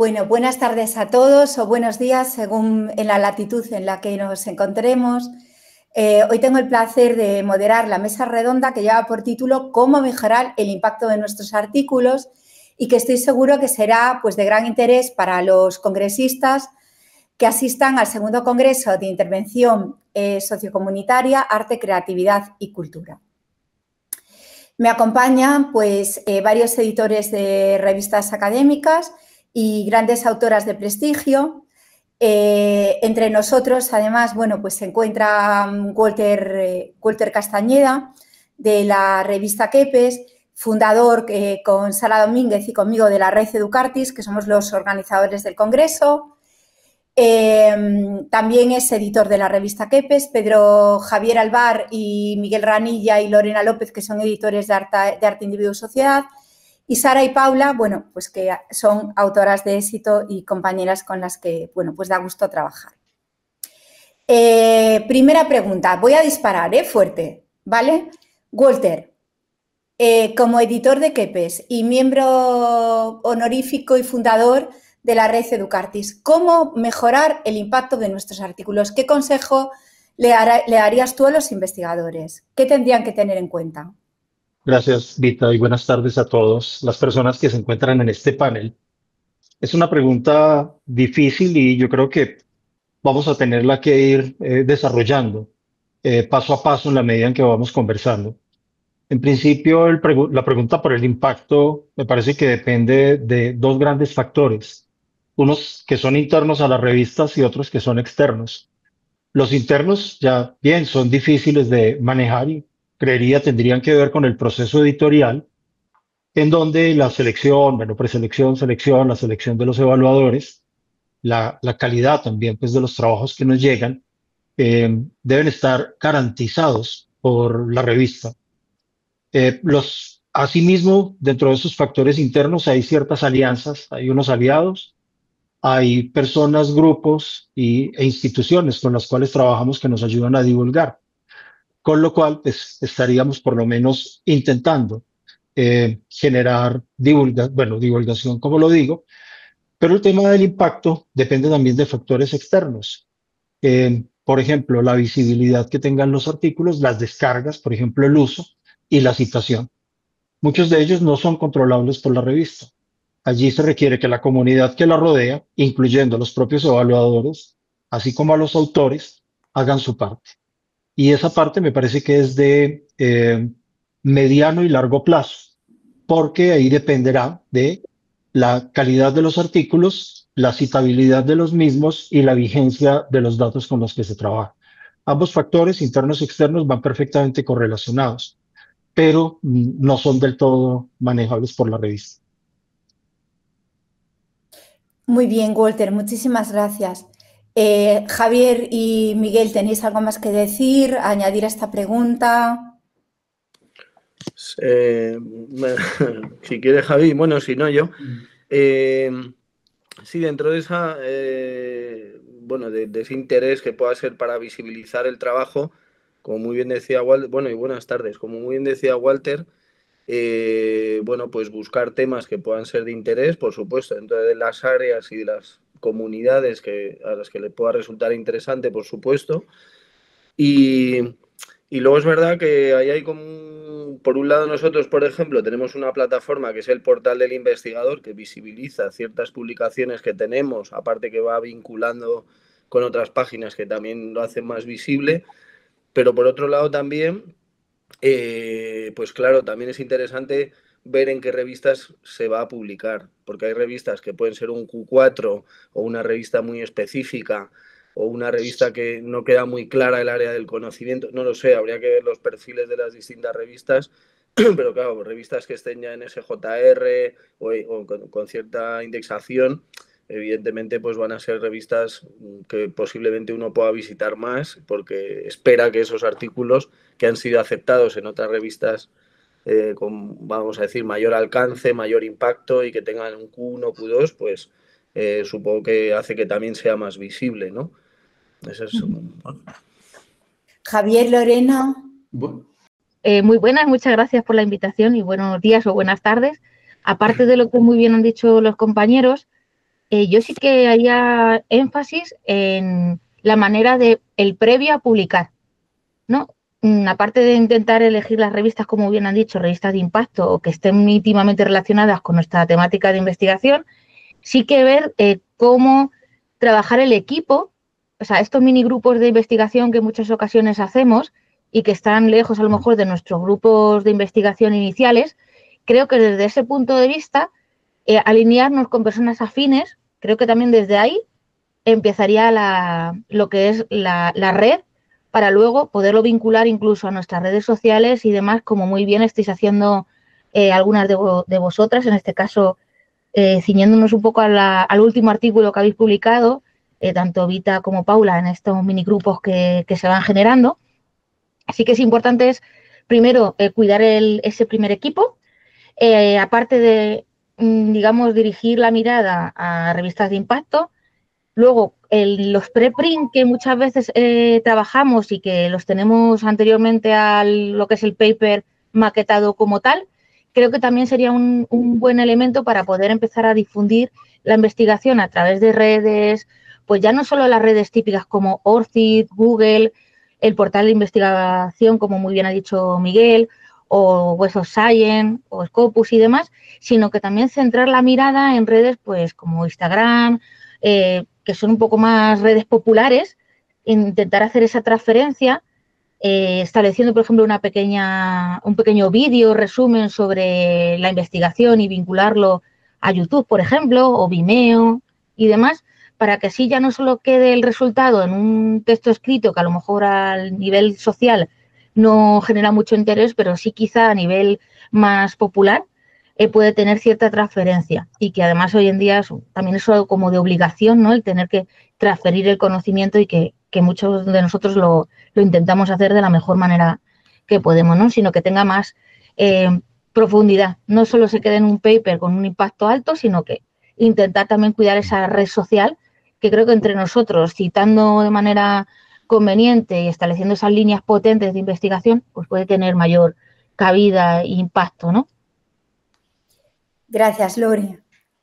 Bueno, buenas tardes a todos o buenos días según en la latitud en la que nos encontremos. Hoy tengo el placer de moderar la mesa redonda que lleva por título «Cómo mejorar el impacto de nuestros artículos» y que estoy seguro que será pues, de gran interés para los congresistas que asistan al segundo Congreso de Intervención Sociocomunitaria, Arte, Creatividad y Cultura. Me acompañan pues, varios editores de revistas académicas y grandes autoras de prestigio. Entre nosotros, además, bueno, pues se encuentra Walter Castañeda, de la revista Kepes, fundador con Sara Domínguez y conmigo de la Red Educartis, que somos los organizadores del Congreso. También es editor de la revista Kepes, Pedro Javier Alvar y Miguel Ranilla y Lorena López, que son editores de Arte Individuo Sociedad. Y Sara y Paula, bueno, pues que son autoras de éxito y compañeras con las que, bueno, pues da gusto trabajar. Primera pregunta, voy a disparar, fuerte, ¿vale? Walter, como editor de Kepes y miembro honorífico y fundador de la Red Educartis, ¿cómo mejorar el impacto de nuestros artículos? ¿Qué consejo le darías tú a los investigadores? ¿Qué tendrían que tener en cuenta? Gracias, Vita, y buenas tardes a todos las personas que se encuentran en este panel. Es una pregunta difícil y yo creo que vamos a tenerla que ir desarrollando paso a paso en la medida en que vamos conversando. En principio, la pregunta por el impacto me parece que depende de dos grandes factores, unos que son internos a las revistas y otros que son externos. Los internos ya bien son difíciles de manejar y creería tendrían que ver con el proceso editorial, en donde la selección, bueno, preselección, selección, la selección de los evaluadores, la calidad también pues, de los trabajos que nos llegan, deben estar garantizados por la revista. Asimismo, dentro de esos factores internos hay ciertas alianzas, hay unos aliados, hay personas, grupos e instituciones con las cuales trabajamos que nos ayudan a divulgar, con lo cual pues, estaríamos por lo menos intentando generar divulgación, como lo digo, pero el tema del impacto depende también de factores externos. Por ejemplo, la visibilidad que tengan los artículos, las descargas, por ejemplo, el uso y la citación. Muchos de ellos no son controlables por la revista. Allí se requiere que la comunidad que la rodea, incluyendo los propios evaluadores, así como a los autores, hagan su parte. Y esa parte me parece que es de mediano y largo plazo, porque ahí dependerá de la calidad de los artículos, la citabilidad de los mismos y la vigencia de los datos con los que se trabaja. Ambos factores, internos y externos, van perfectamente correlacionados, pero no son del todo manejables por la revista. Muy bien, Walter, muchísimas gracias. Javier y Miguel, ¿tenéis algo más que decir, añadir a esta pregunta? Si quiere Javi, bueno, si no yo. Sí, dentro de esa, bueno, de ese interés que pueda ser para visibilizar el trabajo, como muy bien decía Walter, bueno, y buenas tardes, como muy bien decía Walter, bueno, pues buscar temas que puedan ser de interés, por supuesto, dentro de las áreas y de las comunidades a las que le pueda resultar interesante, por supuesto. Y luego es verdad que ahí hay como, por un lado nosotros, por ejemplo, tenemos una plataforma que es el portal del investigador que visibiliza ciertas publicaciones que tenemos, aparte que va vinculando con otras páginas que también lo hacen más visible, pero por otro lado también, pues claro, también es interesante ver en qué revistas se va a publicar, porque hay revistas que pueden ser un Q4 o una revista muy específica o una revista que no queda muy clara el área del conocimiento, no lo sé, habría que ver los perfiles de las distintas revistas, pero claro, revistas que estén ya en SJR o con cierta indexación, evidentemente pues van a ser revistas que posiblemente uno pueda visitar más porque espera que esos artículos que han sido aceptados en otras revistas con, vamos a decir, mayor alcance, mayor impacto y que tengan un Q1, Q2, pues supongo que hace que también sea más visible, ¿no? Eso es... Javier, Lorena. Muy buenas, muchas gracias por la invitación y buenos días o buenas tardes. Aparte de lo que muy bien han dicho los compañeros, yo sí que haría énfasis en la manera de el previo a publicar, ¿no? Aparte de intentar elegir las revistas, como bien han dicho, revistas de impacto o que estén íntimamente relacionadas con nuestra temática de investigación, sí que ver cómo trabajar el equipo, o sea, estos mini grupos de investigación que en muchas ocasiones hacemos y que están lejos a lo mejor de nuestros grupos de investigación iniciales, creo que desde ese punto de vista, alinearnos con personas afines, creo que también desde ahí empezaría lo que es la red para luego poderlo vincular incluso a nuestras redes sociales y demás, como muy bien estáis haciendo algunas de vosotras, en este caso ciñéndonos un poco al último artículo que habéis publicado, tanto Vita como Paula, en estos minigrupos que se van generando. Así que es importante primero cuidar ese primer equipo, aparte de, digamos, dirigir la mirada a revistas de impacto. Luego, los preprint que muchas veces trabajamos y que los tenemos anteriormente a lo que es el paper maquetado como tal, creo que también sería un buen elemento para poder empezar a difundir la investigación a través de redes, pues ya no solo las redes típicas como ORCID, Google, el portal de investigación, como muy bien ha dicho Miguel, o Web of Science, o Scopus y demás, sino que también centrar la mirada en redes pues como Instagram, que son un poco más redes populares, intentar hacer esa transferencia, estableciendo, por ejemplo, un pequeño vídeo, resumen sobre la investigación y vincularlo a YouTube, por ejemplo, o Vimeo y demás, para que así ya no solo quede el resultado en un texto escrito que a lo mejor al nivel social no genera mucho interés, pero sí quizá a nivel más popular puede tener cierta transferencia y que además hoy en día también es algo como de obligación, ¿no? El tener que transferir el conocimiento y que muchos de nosotros lo intentamos hacer de la mejor manera que podemos, ¿no? Sino que tenga más profundidad. No solo se quede en un paper con un impacto alto, sino que intentar también cuidar esa red social que creo que entre nosotros, citando de manera conveniente y estableciendo esas líneas potentes de investigación, pues puede tener mayor cabida e impacto, ¿no? Gracias, Lore.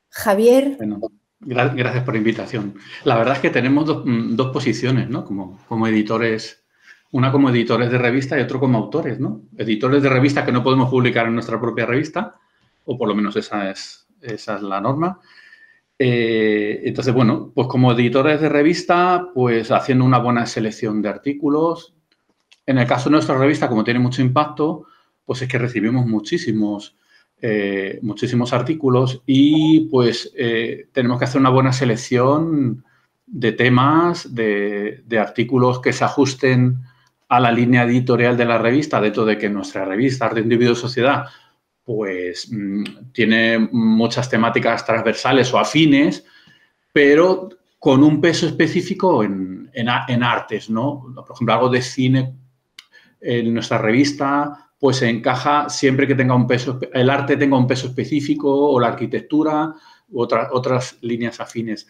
Javier. Bueno, gracias por la invitación. La verdad es que tenemos dos posiciones, ¿no? Como editores, una como editores de revista y otro como autores, ¿no? Editores de revista que no podemos publicar en nuestra propia revista, o por lo menos esa es la norma. Entonces, bueno, pues como editores de revista, pues haciendo una buena selección de artículos. En el caso de nuestra revista, como tiene mucho impacto, pues es que recibimos muchísimos artículos y pues tenemos que hacer una buena selección de temas, de artículos que se ajusten a la línea editorial de la revista, dentro de que nuestra revista Arte, Individuo y Sociedad pues tiene muchas temáticas transversales o afines, pero con un peso específico en artes, ¿no? Por ejemplo, algo de cine en nuestra revista pues encaja siempre que tenga un peso, el arte tenga un peso específico o la arquitectura u otras líneas afines.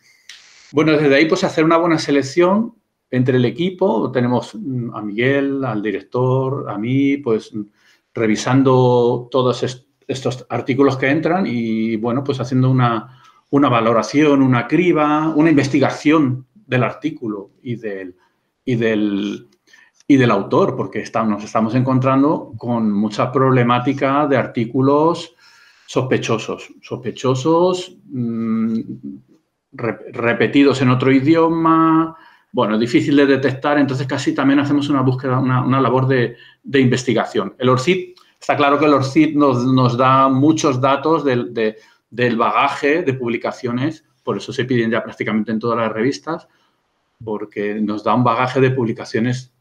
Bueno, desde ahí pues hacer una buena selección entre el equipo. Tenemos a Miguel, al director, a mí, pues revisando todos estos artículos que entran y, bueno, pues haciendo una valoración, una criba, una investigación del artículo y del autor, porque nos estamos encontrando con mucha problemática de artículos sospechosos, repetidos en otro idioma, bueno, difícil de detectar, entonces casi también hacemos una búsqueda, una labor de investigación. El ORCID, está claro que el ORCID nos da muchos datos del bagaje de publicaciones, por eso se piden ya prácticamente en todas las revistas, porque nos da un bagaje de publicaciones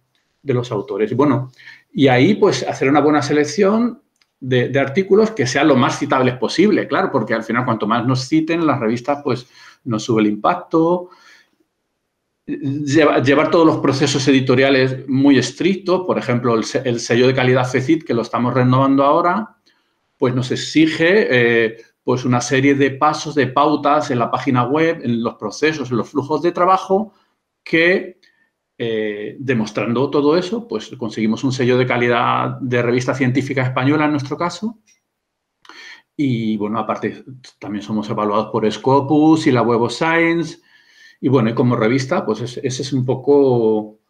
de los autores. Bueno, y ahí pues hacer una buena selección de artículos que sean lo más citables posible, claro, porque al final cuanto más nos citen las revistas, pues nos sube el impacto. Llevar todos los procesos editoriales muy estrictos, por ejemplo, el sello de calidad FECIT, que lo estamos renovando ahora, pues nos exige pues una serie de pasos, de pautas en la página web, en los procesos, en los flujos de trabajo, que demostrando todo eso, pues conseguimos un sello de calidad de revista científica española en nuestro caso Y bueno, aparte también somos evaluados por Scopus y la Web of Science. Y bueno, y como revista, pues ese es un poco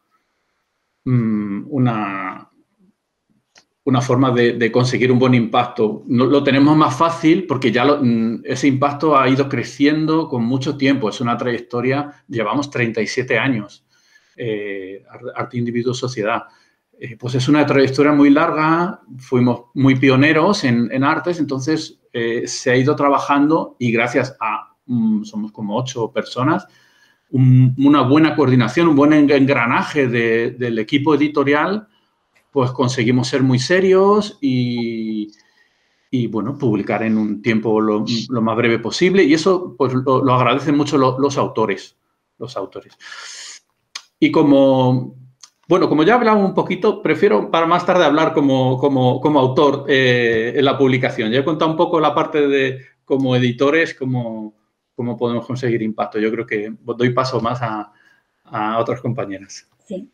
una forma de conseguir un buen impacto. No, lo tenemos más fácil porque ya ese impacto ha ido creciendo con mucho tiempo. Es una trayectoria, llevamos 37 años, Arte, Individuo, Sociedad. Pues es una trayectoria muy larga, fuimos muy pioneros en artes, entonces se ha ido trabajando y gracias a, somos como 8 personas, una buena coordinación, un buen engranaje del equipo editorial, pues conseguimos ser muy serios y bueno, publicar en un tiempo lo más breve posible. Y eso pues lo agradecen mucho los autores. Y como ya he hablado un poquito, prefiero para más tarde hablar como autor en la publicación. Ya he contado un poco la parte de como editores, cómo podemos conseguir impacto. Yo creo que doy paso más a otras compañeras. Sí.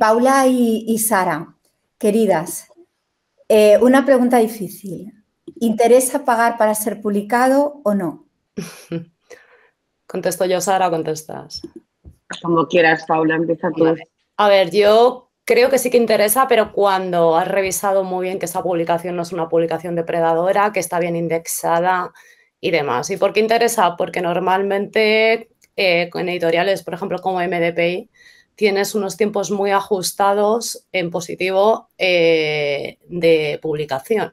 Paula y Sara, queridas, una pregunta difícil. ¿Interesa pagar para ser publicado o no? ¿Contesto yo, Sara, o contestas? Como quieras, Paula, empieza tú. Vale. A ver, yo creo que sí que interesa, pero cuando has revisado muy bien que esa publicación no es una publicación depredadora, que está bien indexada y demás. ¿Y por qué interesa? Porque normalmente en editoriales, por ejemplo, como MDPI, tienes unos tiempos muy ajustados en positivo de publicación.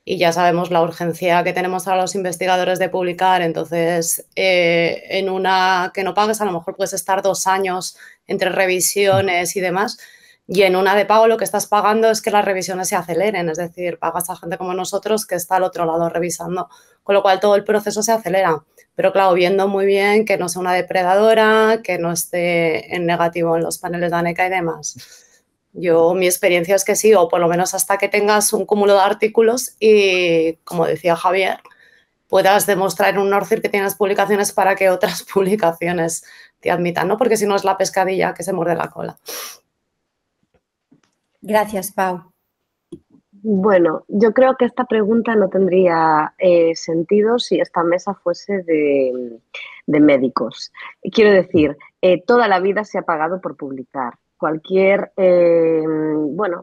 Y ya sabemos la urgencia que tenemos a los investigadores de publicar, entonces en una que no pagues a lo mejor puedes estar 2 años entre revisiones y demás, y en una de pago lo que estás pagando es que las revisiones se aceleren, es decir, pagas a gente como nosotros que está al otro lado revisando, con lo cual todo el proceso se acelera. Pero claro, viendo muy bien que no sea una depredadora, que no esté en negativo en los paneles de ANECA y demás. Mi experiencia es que sí, o por lo menos hasta que tengas un cúmulo de artículos y, como decía Javier, puedas demostrar en un ORCID que tienes publicaciones para que otras publicaciones te admitan, ¿no? Porque si no es la pescadilla que se muerde la cola. Gracias, Pau. Bueno, yo creo que esta pregunta no tendría sentido si esta mesa fuese de médicos. Quiero decir, toda la vida se ha pagado por publicar.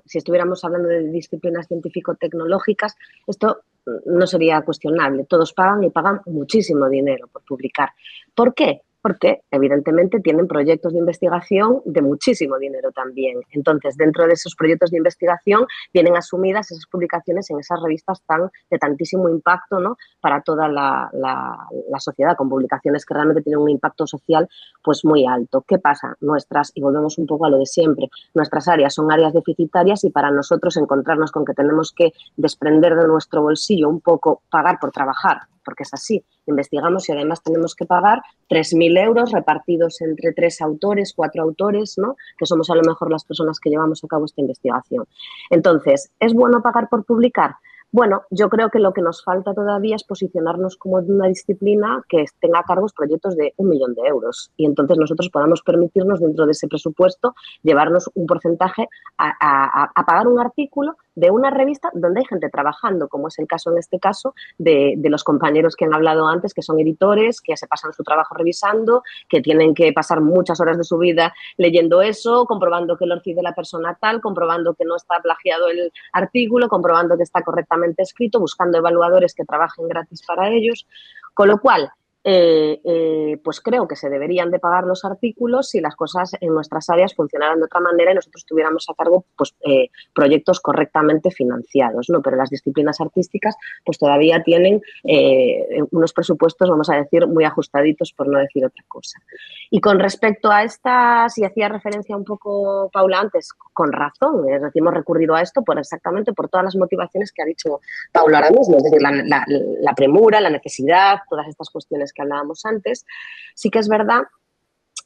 Si estuviéramos hablando de disciplinas científico-tecnológicas, esto no sería cuestionable. Todos pagan y pagan muchísimo dinero por publicar. ¿Por qué? Porque, evidentemente, tienen proyectos de investigación de muchísimo dinero también. Entonces, dentro de esos proyectos de investigación vienen asumidas esas publicaciones en esas revistas de tantísimo impacto, ¿no?, para toda la sociedad, con publicaciones que realmente tienen un impacto social pues muy alto. ¿Qué pasa? Y volvemos un poco a lo de siempre, nuestras áreas son áreas deficitarias y para nosotros encontrarnos con que tenemos que desprender de nuestro bolsillo un poco, pagar por trabajar, porque es así, investigamos y además tenemos que pagar 3.000 euros repartidos entre 3 autores, 4 autores, ¿no?, que somos a lo mejor las personas que llevamos a cabo esta investigación. Entonces, ¿es bueno pagar por publicar? Bueno, yo creo que lo que nos falta todavía es posicionarnos como una disciplina que tenga a cargo proyectos de 1 millón de euros y entonces nosotros podamos permitirnos dentro de ese presupuesto llevarnos un porcentaje a pagar un artículo de una revista donde hay gente trabajando, como es el caso en este caso de los compañeros que han hablado antes, que son editores, que se pasan su trabajo revisando, que tienen que pasar muchas horas de su vida leyendo eso, comprobando que el ORCID de la persona tal, comprobando que no está plagiado el artículo, comprobando que está correctamente escrito, buscando evaluadores que trabajen gratis para ellos, con lo cual pues creo que se deberían de pagar los artículos si las cosas en nuestras áreas funcionaran de otra manera y nosotros tuviéramos a cargo pues, proyectos correctamente financiados, ¿no? Pero las disciplinas artísticas pues todavía tienen unos presupuestos, vamos a decir, muy ajustaditos, por no decir otra cosa. Y con respecto a estas, y hacía referencia un poco Paula antes, con razón, es decir, hemos recurrido a esto exactamente por todas las motivaciones que ha dicho Paula ahora mismo, es decir, la premura, la necesidad, todas estas cuestiones que hablábamos antes. Sí que es verdad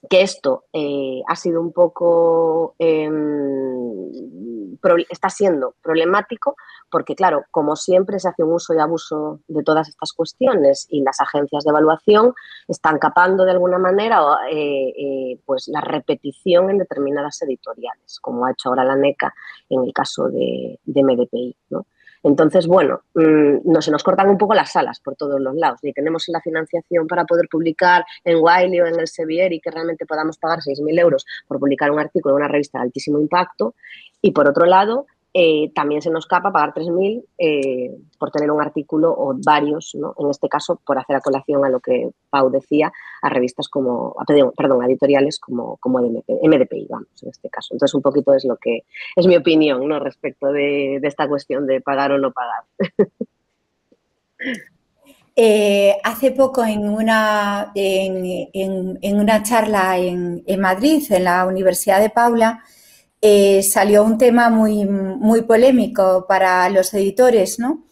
que esto ha sido un poco, está siendo problemático porque, claro, como siempre se hace un uso y abuso de todas estas cuestiones y las agencias de evaluación están capando de alguna manera pues la repetición en determinadas editoriales, como ha hecho ahora la ANECA en el caso de MDPI, ¿no? Entonces, bueno, se nos cortan un poco las alas por todos los lados. Ni tenemos la financiación para poder publicar en Wiley o en el Sevier y que realmente podamos pagar 6.000 euros por publicar un artículo en una revista de altísimo impacto. Y por otro lado, también se nos escapa pagar 3.000 por tener un artículo o varios, ¿no? En este caso, por hacer a colación a lo que Pau decía, a revistas como, perdón, a editoriales como MDPI, vamos, en este caso. Entonces, un poquito es lo que es mi opinión, ¿no? Respecto de esta cuestión de pagar o no pagar. Hace poco en una charla en Madrid, en la Universidad de Paula, salió un tema muy polémico para los editores, ¿no?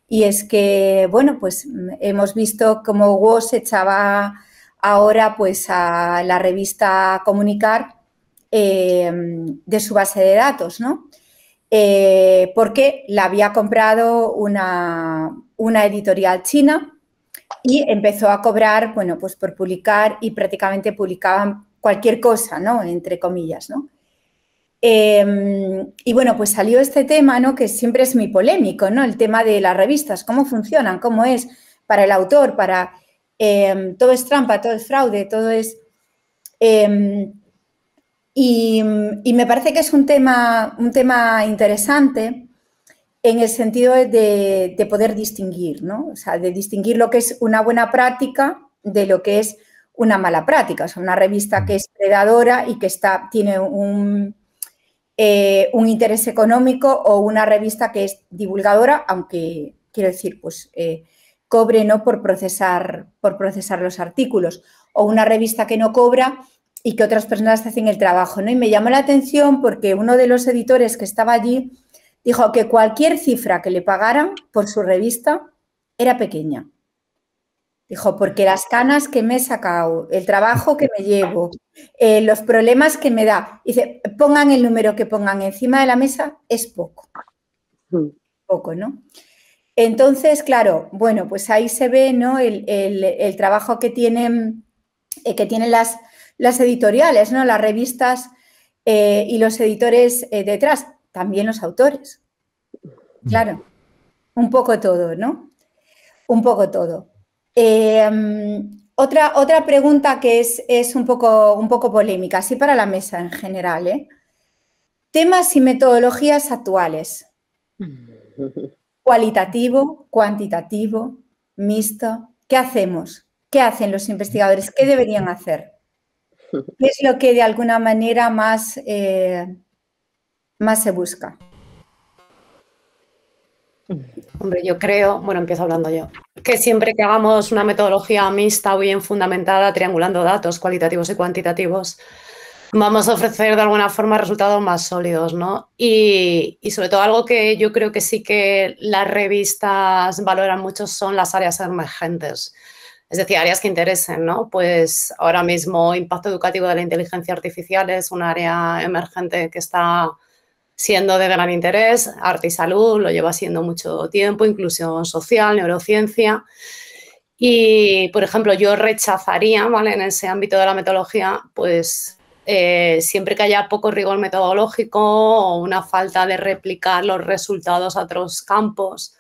Y es que, bueno, pues hemos visto cómo WOS echaba ahora pues a la revista Comunicar de su base de datos, ¿no? Porque la había comprado una editorial china y empezó a cobrar, bueno, pues por publicar y prácticamente publicaban cualquier cosa, ¿no? Entre comillas, ¿no? Y bueno, pues salió este tema, ¿no? Que siempre es muy polémico, ¿no? El tema de las revistas, cómo funcionan, cómo es para el autor, para todo es trampa, todo es fraude, todo es... y me parece que es un tema interesante en el sentido de poder distinguir, ¿no? O sea, de distinguir lo que es una buena práctica de lo que es una mala práctica. O sea, una revista que es predadora y que tiene un interés económico, o una revista que es divulgadora, aunque, quiero decir, pues cobre, ¿no? por procesar los artículos, o una revista que no cobra y que otras personas hacen el trabajo, ¿no? Y me llamó la atención porque uno de los editores que estaba allí dijo que cualquier cifra que le pagaran por su revista era pequeña. Dijo, porque las canas que me he sacado, el trabajo que me llevo, los problemas que me da, dice, pongan el número que pongan encima de la mesa, es poco. Poco, ¿no? Entonces, claro, bueno, pues ahí se ve, ¿no? el trabajo que tienen las editoriales, ¿no? Las revistas y los editores detrás, también los autores. Claro, un poco todo, ¿no? Un poco todo. Otra pregunta que es un poco polémica, así para la mesa en general, ¿eh? Temas y metodologías actuales. Cualitativo, cuantitativo, mixto. ¿Qué hacemos? ¿Qué hacen los investigadores? ¿Qué deberían hacer? ¿Qué es lo que de alguna manera más se busca? Hombre, yo creo, bueno, empiezo hablando yo, que siempre que hagamos una metodología mixta o bien fundamentada, triangulando datos cualitativos y cuantitativos, vamos a ofrecer de alguna forma resultados más sólidos, ¿no? Y sobre todo algo que yo creo que sí que las revistas valoran mucho son las áreas emergentes. Es decir, áreas que interesen, ¿no? Pues ahora mismo impacto educativo de la inteligencia artificial es un área emergente que está siendo de gran interés. Arte y salud lo lleva siendo mucho tiempo, inclusión social, neurociencia. Y, por ejemplo, yo rechazaría, ¿vale? En ese ámbito de la metodología, pues siempre que haya poco rigor metodológico o una falta de replicar los resultados a otros campos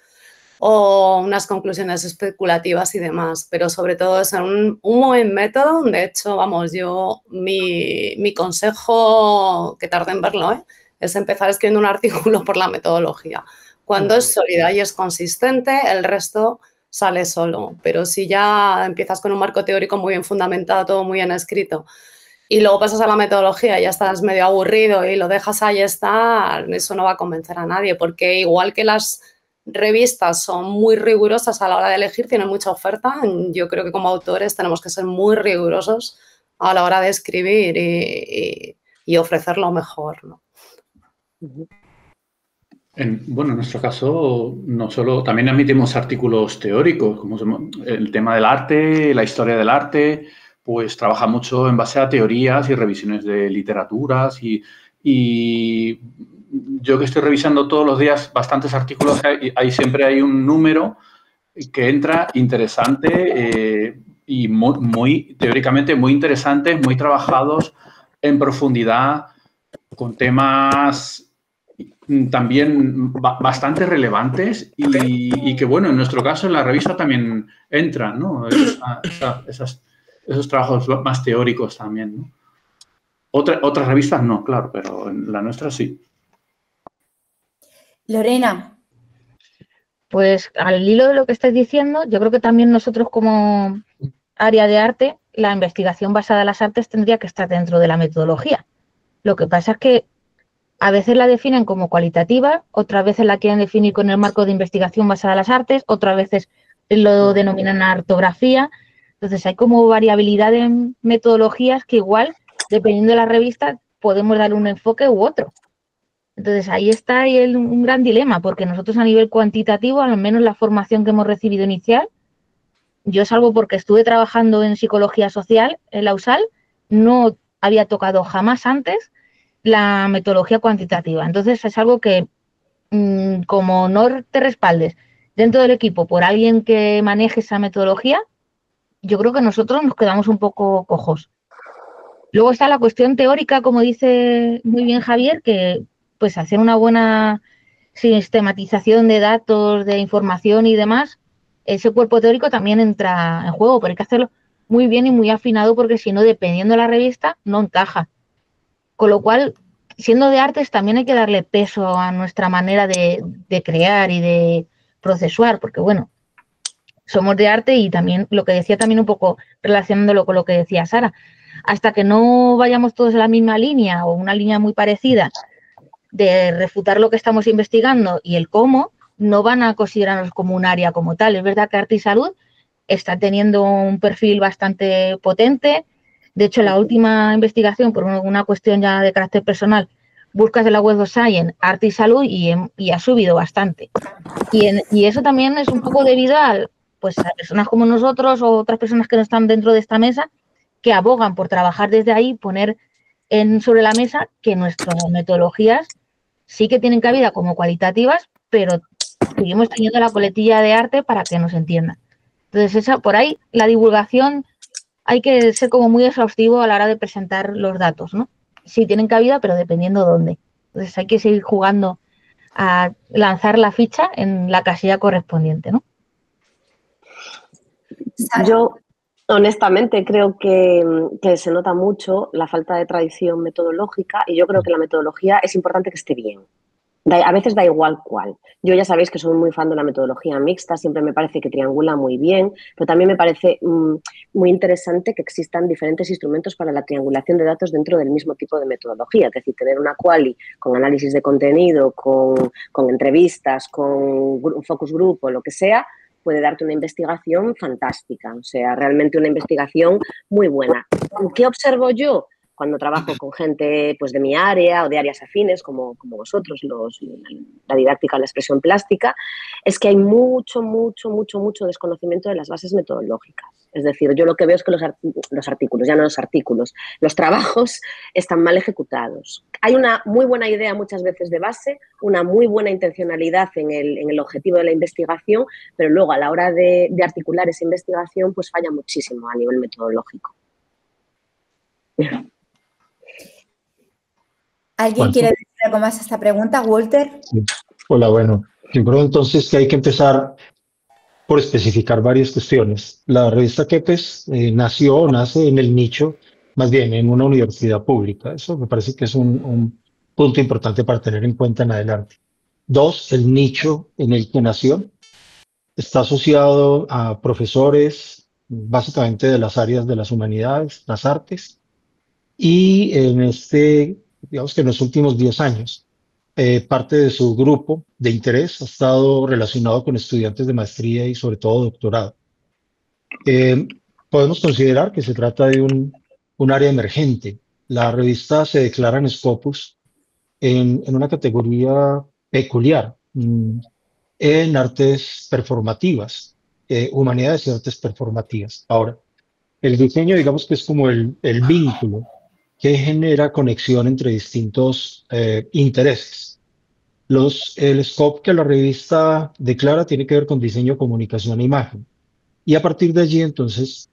o unas conclusiones especulativas y demás, pero sobre todo es un buen método. De hecho, vamos, yo mi consejo, que tarde en verlo, es empezar escribiendo un artículo por la metodología. Cuando es sólida y es consistente, el resto sale solo. Pero si ya empiezas con un marco teórico muy bien fundamentado, todo muy bien escrito, y luego pasas a la metodología y ya estás medio aburrido y lo dejas ahí estar, eso no va a convencer a nadie, porque igual que las revistas son muy rigurosas a la hora de elegir, tienen mucha oferta, yo creo que como autores tenemos que ser muy rigurosos a la hora de escribir y ofrecer lo mejor, ¿no? Bueno, en nuestro caso, no solo, también admitimos artículos teóricos, como el tema del arte, la historia del arte, pues trabaja mucho en base a teorías y revisiones de literaturas y yo que estoy revisando todos los días bastantes artículos, ahí siempre hay un número que entra interesante y muy teóricamente muy interesantes, muy trabajados en profundidad con temas también bastante relevantes y que, bueno, en nuestro caso en la revista también entran, ¿no? Esos trabajos más teóricos también, ¿no? Otras revistas no, claro, pero en la nuestra sí. Lorena. Pues al hilo de lo que estáis diciendo, yo creo que también nosotros como área de arte, la investigación basada en las artes tendría que estar dentro de la metodología. Lo que pasa es que a veces la definen como cualitativa, otras veces la quieren definir con el marco de investigación basada en las artes, otras veces lo denominan artografía. Entonces hay como variabilidad en metodologías que igual, dependiendo de la revista, podemos darle un enfoque u otro. Entonces ahí está un gran dilema, porque nosotros a nivel cuantitativo, al menos la formación que hemos recibido inicial, yo salvo porque estuve trabajando en psicología social en la USAL, no había tocado jamás antes la metodología cuantitativa. Entonces es algo que, como no te respaldes dentro del equipo por alguien que maneje esa metodología, yo creo que nosotros nos quedamos un poco cojos. Luego está la cuestión teórica, como dice muy bien Javier, que pues hacer una buena sistematización de datos, de información y demás, ese cuerpo teórico también entra en juego, pero hay que hacerlo muy bien y muy afinado porque si no, dependiendo de la revista, no encaja. Con lo cual, siendo de artes, también hay que darle peso a nuestra manera de crear y de procesuar, porque bueno, somos de arte y también lo que decía también un poco relacionándolo con lo que decía Sara, hasta que no vayamos todos en la misma línea o una línea muy parecida de refutar lo que estamos investigando y el cómo, no van a considerarnos como un área como tal. Es verdad que Arte y Salud está teniendo un perfil bastante potente. De hecho, la última investigación, por una cuestión ya de carácter personal, buscas en la Web of Science Arte y Salud y ha subido bastante. Y eso también es un poco debido a personas como nosotros o otras personas que no están dentro de esta mesa que abogan por trabajar desde ahí, poner sobre la mesa que nuestras metodologías sí que tienen cabida como cualitativas, pero seguimos teniendo la coletilla de arte para que nos entiendan. Entonces, por ahí la divulgación hay que ser como muy exhaustivo a la hora de presentar los datos, ¿no? Sí tienen cabida, pero dependiendo dónde. Entonces hay que seguir jugando a lanzar la ficha en la casilla correspondiente, ¿no? Yo, honestamente, creo que se nota mucho la falta de tradición metodológica y yo creo que la metodología es importante que esté bien. A veces da igual cuál. Yo ya sabéis que soy muy fan de la metodología mixta, siempre me parece que triangula muy bien, pero también me parece muy interesante que existan diferentes instrumentos para la triangulación de datos dentro del mismo tipo de metodología. Es decir, tener una quali con análisis de contenido, con entrevistas, con un focus group o lo que sea, puede darte una investigación fantástica, o sea, realmente una investigación muy buena. ¿Qué observo yo? Cuando trabajo con gente pues, de mi área o de áreas afines, como vosotros, la didáctica de la expresión plástica, es que hay mucho desconocimiento de las bases metodológicas. Es decir, yo lo que veo es que los artículos, ya no los artículos, los trabajos están mal ejecutados. Hay una muy buena idea muchas veces de base, una muy buena intencionalidad en el objetivo de la investigación, pero luego a la hora de articular esa investigación pues falla muchísimo a nivel metodológico. ¿Alguien quiere decir algo más a esta pregunta? Walter. Sí. Hola, bueno, yo creo entonces que hay que empezar por especificar varias cuestiones. La revista Kepes nace en el nicho, más bien en una universidad pública. Eso me parece que es un punto importante para tener en cuenta en adelante. Dos, el nicho en el que nació está asociado a profesores, básicamente de las áreas de las humanidades, las artes, y digamos que en los últimos 10 años, parte de su grupo de interés ha estado relacionado con estudiantes de maestría y sobre todo doctorado. Podemos considerar que se trata de un área emergente. La revista se declara en Scopus en una categoría peculiar, en artes performativas, humanidades y artes performativas. Ahora, el diseño, digamos que es como el vínculo que genera conexión entre distintos intereses. El scope que la revista declara tiene que ver con diseño, comunicación e imagen. Y a partir de allí, entonces,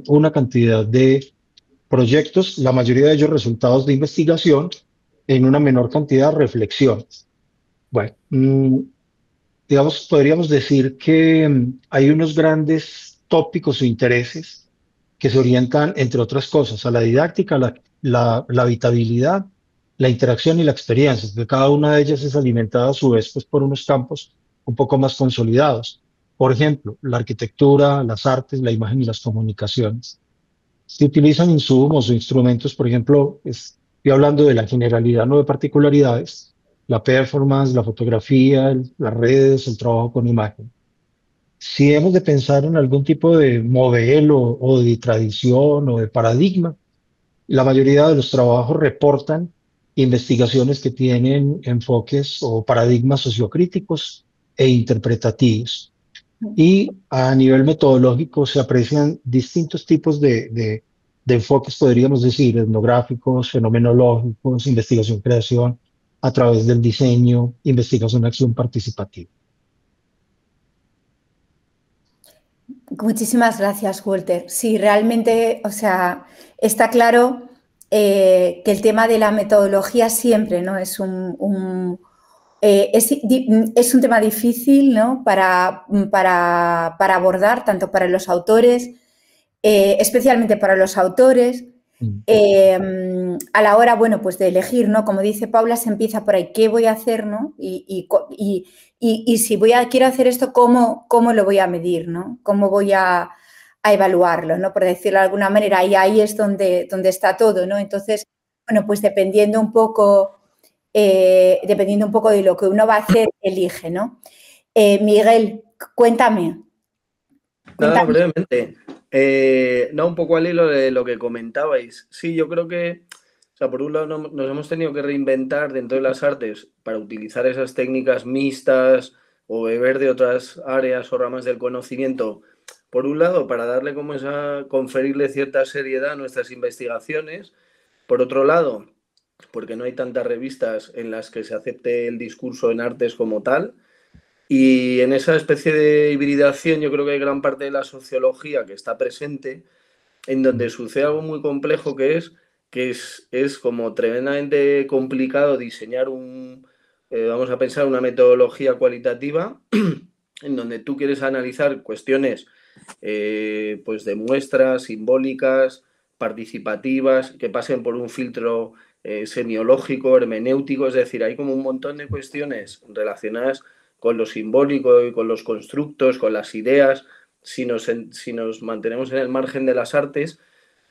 una cantidad de proyectos, la mayoría de ellos resultados de investigación, en una menor cantidad reflexiones. Bueno, digamos, podríamos decir que hay unos grandes tópicos o intereses que se orientan, entre otras cosas, a la didáctica, la habitabilidad, la interacción y la experiencia, que cada una de ellas es alimentada a su vez pues, por unos campos un poco más consolidados. Por ejemplo, la arquitectura, las artes, la imagen y las comunicaciones. Se utilizan insumos o instrumentos, por ejemplo, estoy hablando de la generalidad, no de particularidades, la performance, la fotografía, las redes, el trabajo con imagen. Si hemos de pensar en algún tipo de modelo o de tradición o de paradigma, la mayoría de los trabajos reportan investigaciones que tienen enfoques o paradigmas sociocríticos e interpretativos. Y a nivel metodológico se aprecian distintos tipos de enfoques, podríamos decir, etnográficos, fenomenológicos, investigación-creación, a través del diseño, investigación-acción participativa. Muchísimas gracias, Walter. Sí, realmente, o sea, está claro que el tema de la metodología siempre, ¿no? Es un tema difícil, ¿no? para abordar, tanto para los autores, especialmente para los autores, a la hora, bueno, pues de elegir, ¿no? Como dice Paula, se empieza por ahí, ¿qué voy a hacer, no? Y si quiero hacer esto, ¿cómo lo voy a medir, no? ¿Cómo voy a evaluarlo, no? Por decirlo de alguna manera, y ahí es donde está todo, ¿no? Entonces, bueno, pues dependiendo un poco de lo que uno va a hacer, elige, ¿no? Miguel, cuéntame. Nada, brevemente. No, un poco al hilo de lo que comentabais. Sí, yo creo que, o sea, por un lado nos hemos tenido que reinventar dentro de las artes para utilizar esas técnicas mixtas o beber de otras áreas o ramas del conocimiento. Por un lado, para darle como conferirle cierta seriedad a nuestras investigaciones. Por otro lado, porque no hay tantas revistas en las que se acepte el discurso en artes como tal. Y en esa especie de hibridación yo creo que hay gran parte de la sociología que está presente, en donde sucede algo muy complejo que es como tremendamente complicado diseñar vamos a pensar, una metodología cualitativa en donde tú quieres analizar cuestiones pues de muestras simbólicas, participativas, que pasen por un filtro semiológico, hermenéutico, es decir, hay como un montón de cuestiones relacionadas con lo simbólico y con los constructos, con las ideas, si nos mantenemos en el margen de las artes,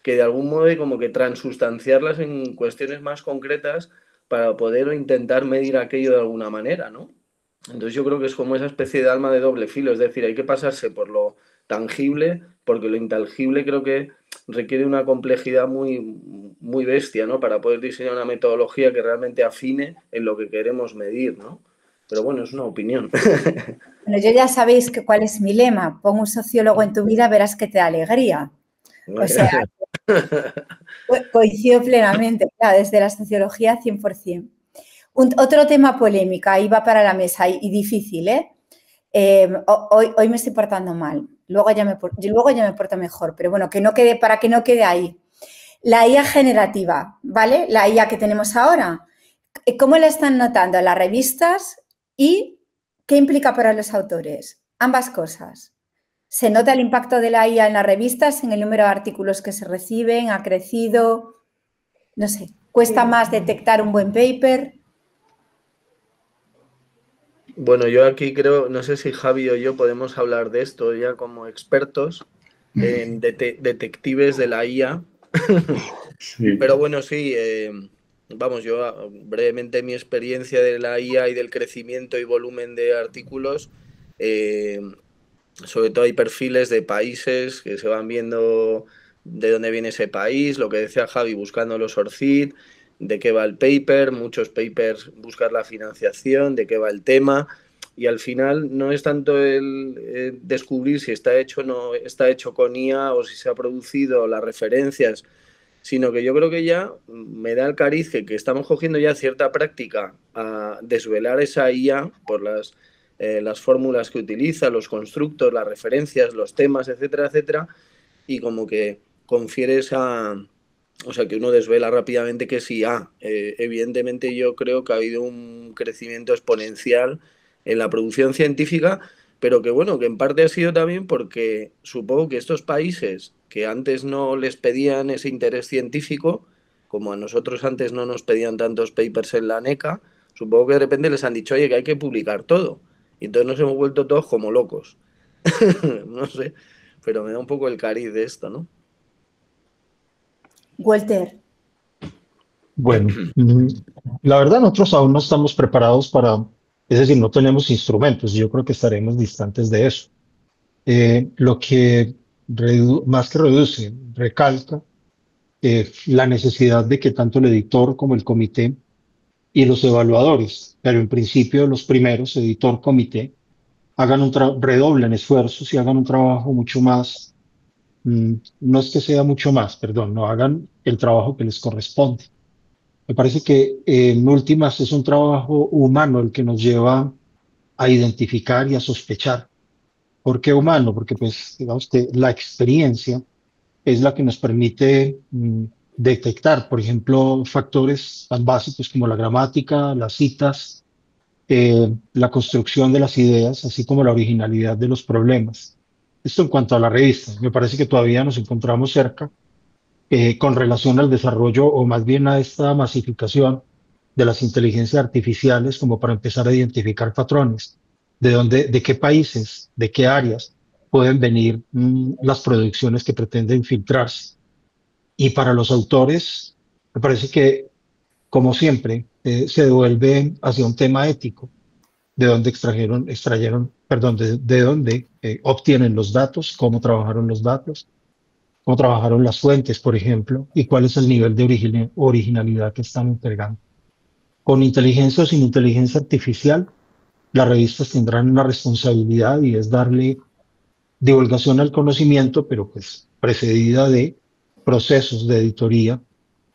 que de algún modo hay como que transustanciarlas en cuestiones más concretas para poder intentar medir aquello de alguna manera, ¿no? Entonces yo creo que es como esa especie de alma de doble filo, es decir, hay que pasarse por lo tangible, porque lo intangible creo que requiere una complejidad muy, muy bestia, ¿no? Para poder diseñar una metodología que realmente afine en lo que queremos medir, ¿no? Pero bueno, es una opinión. Bueno, yo ya sabéis cuál es mi lema. Pon un sociólogo en tu vida, verás que te da alegría. O sea, coincido plenamente, claro, desde la sociología 100%. Otro tema polémico, ahí va para la mesa y difícil, ¿eh? Hoy me estoy portando mal, luego ya me porto mejor, pero bueno, para que no quede ahí. La IA generativa, ¿vale? La IA que tenemos ahora, ¿cómo la están notando las revistas y qué implica para los autores? Ambas cosas. ¿Se nota el impacto de la IA en las revistas, en el número de artículos que se reciben? ¿Ha crecido? No sé, ¿cuesta más detectar un buen paper? Bueno, yo aquí creo, no sé si Javi o yo podemos hablar de esto ya como expertos en detectives de la IA. Sí. Pero bueno, sí, vamos, yo brevemente mi experiencia de la IA y del crecimiento y volumen de artículos, sobre todo hay perfiles de países que se van viendo de dónde viene ese país, lo que decía Javi, buscando los ORCID, de qué va el paper, muchos papers buscar la financiación, de qué va el tema, y al final no es tanto el descubrir si está hecho o no está hecho con IA o si se ha producido las referencias, sino que yo creo que ya me da el cariz que estamos cogiendo ya cierta práctica a desvelar esa IA por las fórmulas que utiliza, los constructos, las referencias, los temas, etcétera, etcétera, y como que confiere o sea, que uno desvela rápidamente que sí, evidentemente yo creo que ha habido un un crecimiento exponencial en la producción científica, pero que bueno, que en parte ha sido también porque supongo que estos países que antes no les pedían ese interés científico, como a nosotros antes no nos pedían tantos papers en la NECA, supongo que de repente les han dicho, oye, que hay que publicar todo. Y entonces nos hemos vuelto todos como locos. No sé, pero me da un poco el cariz de esto, ¿no? Walter. Bueno, la verdad nosotros aún no estamos preparados para, es decir, no tenemos instrumentos, yo creo que estaremos distantes de eso. Lo que más que reduce, recalca la necesidad de que tanto el editor como el comité y los evaluadores, pero en principio los primeros, editor, comité, redoblen esfuerzos y hagan un trabajo mucho más, no es que sea mucho más, perdón, no hagan el trabajo que les corresponde. Me parece que en últimas es un trabajo humano el que nos lleva a identificar y a sospechar. ¿Por qué humano? Porque pues digamos que la experiencia es la que nos permite detectar, por ejemplo, factores tan básicos como la gramática, las citas, la construcción de las ideas, así como la originalidad de los problemas. Esto en cuanto a la revista. Me parece que todavía nos encontramos cerca con relación al desarrollo o más bien a esta masificación de las inteligencias artificiales como para empezar a identificar patrones, de qué países, de qué áreas pueden venir las producciones que pretenden filtrarse. Y para los autores, me parece que, como siempre, se devuelve hacia un tema ético, de dónde de dónde obtienen los datos, cómo trabajaron los datos, cómo trabajaron las fuentes, por ejemplo, y cuál es el nivel de originalidad que están entregando. Con inteligencia o sin inteligencia artificial, las revistas tendrán una responsabilidad y es darle divulgación al conocimiento, pero pues precedida de procesos de editoría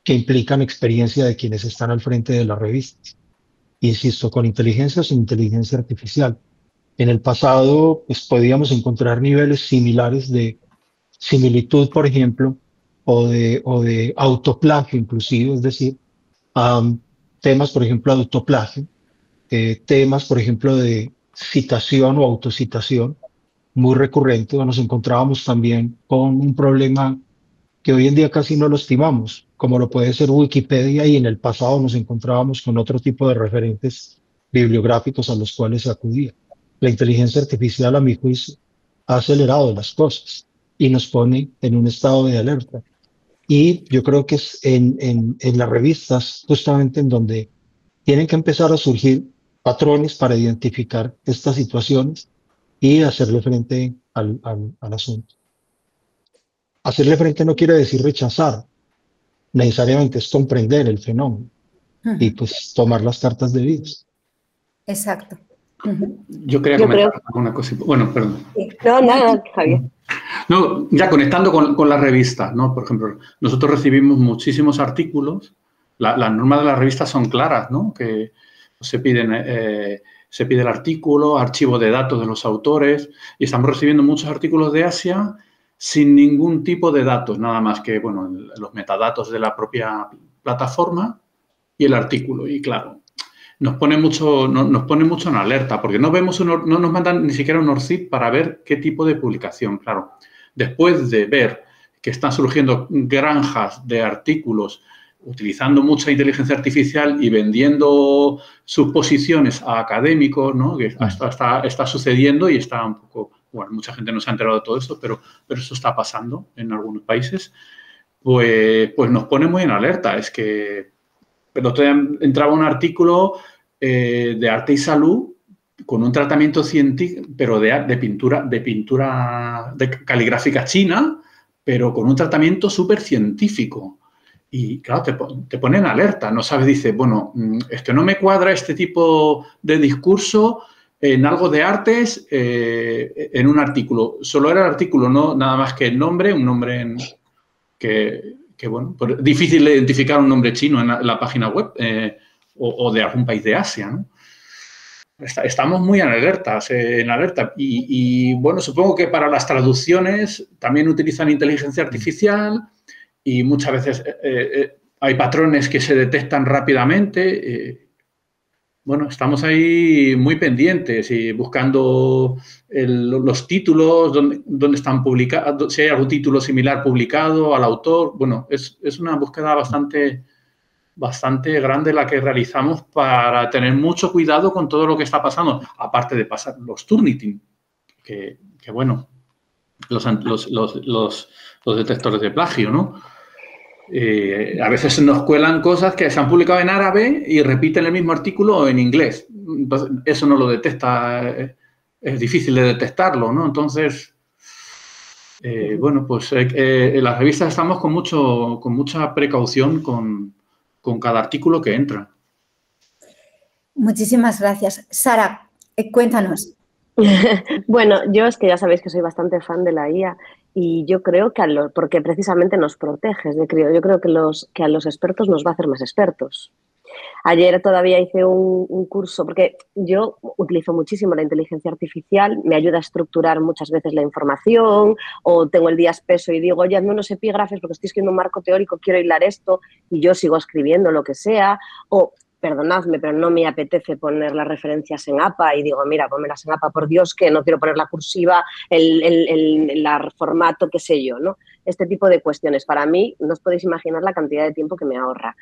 que implican experiencia de quienes están al frente de las revistas. Insisto, con inteligencia o sin inteligencia artificial. En el pasado, pues podíamos encontrar niveles similares de similitud, por ejemplo, o de autoplagio inclusive, es decir, temas, por ejemplo, de autoplagio, temas, por ejemplo, de citación o autocitación, muy recurrente, o nos encontrábamos también con un problema que hoy en día casi no lo estimamos, como lo puede ser Wikipedia, y en el pasado nos encontrábamos con otro tipo de referentes bibliográficos a los cuales se acudía. La inteligencia artificial, a mi juicio, ha acelerado las cosas y nos pone en un estado de alerta. Y yo creo que es en las revistas justamente en donde tienen que empezar a surgir patrones para identificar estas situaciones y hacerle frente al asunto. Hacerle frente no quiere decir rechazar, necesariamente es comprender el fenómeno y pues tomar las cartas debidas. Exacto. Yo quería comentar una cosita. Bueno, perdón. No, nada, Javier. No, ya conectando con la revista, ¿no? Por ejemplo, nosotros recibimos muchísimos artículos. Las normas de las revistas son claras, ¿no? Que se pide el artículo, archivo de datos de los autores, y estamos recibiendo muchos artículos de Asia sin ningún tipo de datos, nada más que, bueno, los metadatos de la propia plataforma y el artículo. Y claro, nos pone mucho en alerta, porque no nos mandan ni siquiera un ORCID para ver qué tipo de publicación. Claro, después de ver que están surgiendo granjas de artículos utilizando mucha inteligencia artificial y vendiendo sus posiciones a académicos, ¿no? Que está sucediendo y está un poco, bueno, mucha gente no se ha enterado de todo esto, pero eso está pasando en algunos países, pues nos pone muy en alerta. Es que el otro día entraba un artículo de arte y salud con un tratamiento científico, pero de pintura de caligráfica china, pero con un tratamiento súper científico. Y claro, te pone en alerta, no sabes, dices, bueno, es que no me cuadra este tipo de discurso en algo de artes en un artículo. Solo era el artículo, no nada más que el nombre, un nombre que bueno, pues difícil de identificar un nombre chino en la página web o de algún país de Asia, ¿no? Estamos muy en alerta. Y bueno, supongo que para las traducciones también utilizan inteligencia artificial y muchas veces hay patrones que se detectan rápidamente. bueno, estamos ahí muy pendientes y buscando los títulos, dónde están publicados, si hay algún título similar publicado al autor. Bueno, es una búsqueda bastante grande la que realizamos para tener mucho cuidado con todo lo que está pasando, aparte de pasar los Turnitin, que bueno, los detectores de plagio, ¿no? A veces nos cuelan cosas que se han publicado en árabe y repiten el mismo artículo en inglés. Entonces, eso no lo detecta, es difícil de detectarlo, ¿no? Entonces, bueno, pues en las revistas estamos con mucha precaución con cada artículo que entra. Muchísimas gracias. Sara, cuéntanos. Bueno, yo es que ya sabéis que soy bastante fan de la IA y yo creo que porque precisamente nos protege, yo creo que a los expertos nos va a hacer más expertos. Ayer todavía hice un curso, porque yo utilizo muchísimo la inteligencia artificial, me ayuda a estructurar muchas veces la información, o tengo el día espeso y digo, oye, hazme unos epígrafes porque estoy escribiendo un marco teórico, quiero hilar esto, y yo sigo escribiendo lo que sea, o perdonadme, pero no me apetece poner las referencias en APA y digo, mira, pónmelas en APA, por Dios, que no quiero poner la cursiva, el formato, qué sé yo, ¿no? Este tipo de cuestiones. Para mí, no os podéis imaginar la cantidad de tiempo que me ahorra.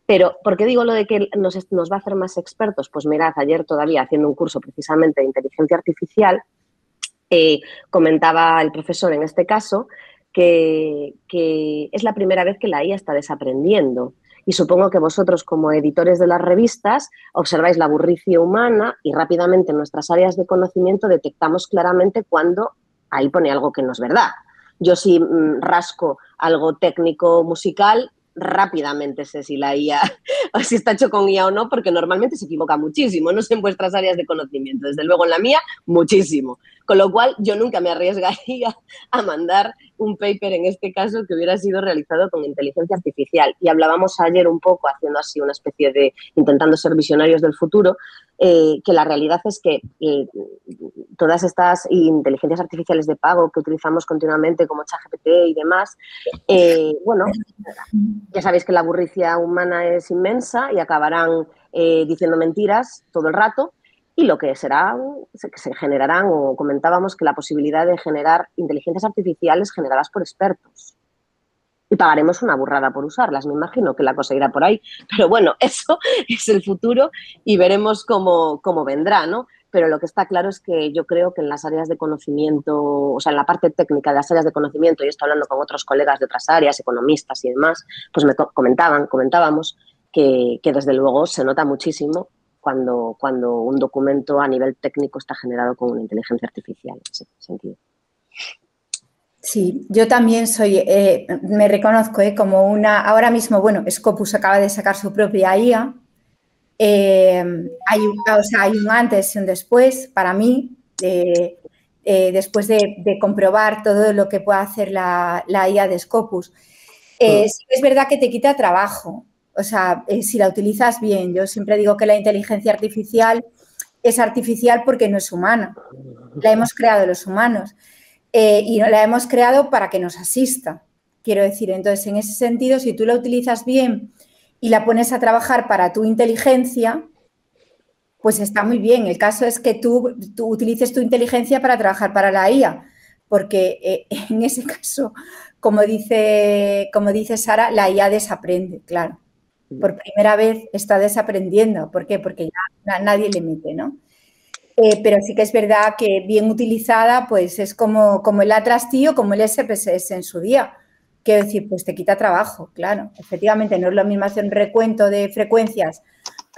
Pero, ¿por qué digo lo de que nos va a hacer más expertos? Pues mirad, ayer todavía haciendo un curso precisamente de inteligencia artificial, comentaba el profesor en este caso que es la primera vez que la IA está desaprendiendo. Y supongo que vosotros, como editores de las revistas, observáis la burricia humana y rápidamente en nuestras áreas de conocimiento detectamos claramente cuando ahí pone algo que no es verdad. Yo si rasco algo técnico musical, rápidamente sé si la IA, o si está hecho con IA o no, porque normalmente se equivoca muchísimo, no sé en vuestras áreas de conocimiento, desde luego en la mía, muchísimo. Con lo cual, yo nunca me arriesgaría a mandar un paper, en este caso, que hubiera sido realizado con inteligencia artificial. Y hablábamos ayer un poco, haciendo así una especie de, intentando ser visionarios del futuro, que la realidad es que todas estas inteligencias artificiales de pago que utilizamos continuamente, como ChatGPT y demás, bueno, ya sabéis que la burricia humana es inmensa y acabarán diciendo mentiras todo el rato. Y lo que será, se generarán, o comentábamos que la posibilidad de generar inteligencias artificiales generadas por expertos. Y pagaremos una burrada por usarlas, me imagino que la cosa irá por ahí. Pero bueno, eso es el futuro y veremos cómo vendrá, ¿no? Pero lo que está claro es que yo creo que en las áreas de conocimiento, o sea, en la parte técnica de las áreas de conocimiento, y estoy hablando con otros colegas de otras áreas, economistas y demás, pues me comentábamos que desde luego se nota muchísimo cuando un documento a nivel técnico está generado con una inteligencia artificial, en ese sentido. Sí, yo también soy, me reconozco como una, ahora mismo, bueno, Scopus acaba de sacar su propia IA, hay un antes y un después para mí, después de comprobar todo lo que puede hacer la IA de Scopus. Sí es verdad que te quita trabajo. O sea, si la utilizas bien, yo siempre digo que la inteligencia artificial es artificial porque no es humana. La hemos creado los humanos y la hemos creado para que nos asista, quiero decir. Entonces, en ese sentido, si tú la utilizas bien y la pones a trabajar para tu inteligencia, pues está muy bien. El caso es que tú utilices tu inteligencia para trabajar para la IA, porque en ese caso, como dice Sara, la IA desaprende, claro. Por primera vez está desaprendiendo. ¿Por qué? Porque ya nadie le mete, ¿no? Pero sí que es verdad que bien utilizada, pues es como el Atlas TI o como el SPSS en su día. Quiero decir, pues te quita trabajo, claro. Efectivamente, no es lo mismo hacer un recuento de frecuencias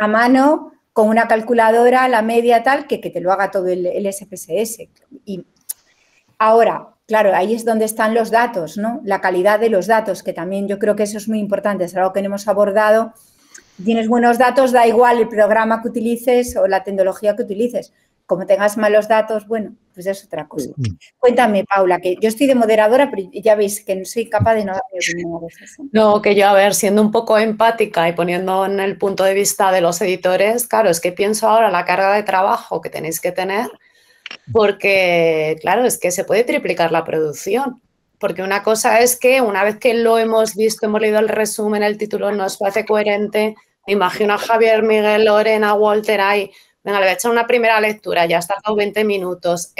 a mano con una calculadora, la media tal, que te lo haga todo el SPSS. Y ahora, claro, ahí es donde están los datos, ¿no? La calidad de los datos, que también yo creo que eso es muy importante, es algo que no hemos abordado. Si tienes buenos datos, da igual el programa que utilices o la tecnología que utilices. Como tengas malos datos, bueno, pues es otra cosa. Cuéntame, Paula, que yo estoy de moderadora, pero ya veis que no soy capaz de no dar mi opinión a veces. No, que yo, a ver, siendo un poco empática y poniendo en el punto de vista de los editores, claro, es que pienso ahora la carga de trabajo que tenéis que tener, porque, claro, es que se puede triplicar la producción. Porque una cosa es que una vez que lo hemos visto, hemos leído el resumen, el título nos parece coherente, Me imagino a Javier, Miguel, Lorena, Walter ahí. Venga, le voy a echar una primera lectura, ya has tardado 20 minutos.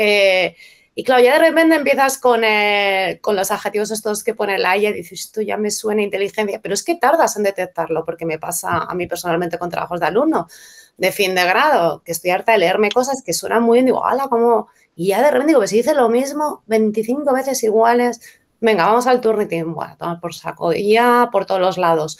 Y claro, ya de repente empiezas con los adjetivos estos que pone la IA y dices, esto ya me suena inteligencia, pero es que tardas en detectarlo, porque me pasa a mí personalmente con trabajos de alumno de fin de grado, que estoy harta de leerme cosas que suenan muy bien, digo, ¡hala! ¿Cómo? Y ya de repente digo, pues si dice lo mismo 25 veces iguales, venga, vamos al Turnitin, bueno, toma por saco, y ya por todos los lados.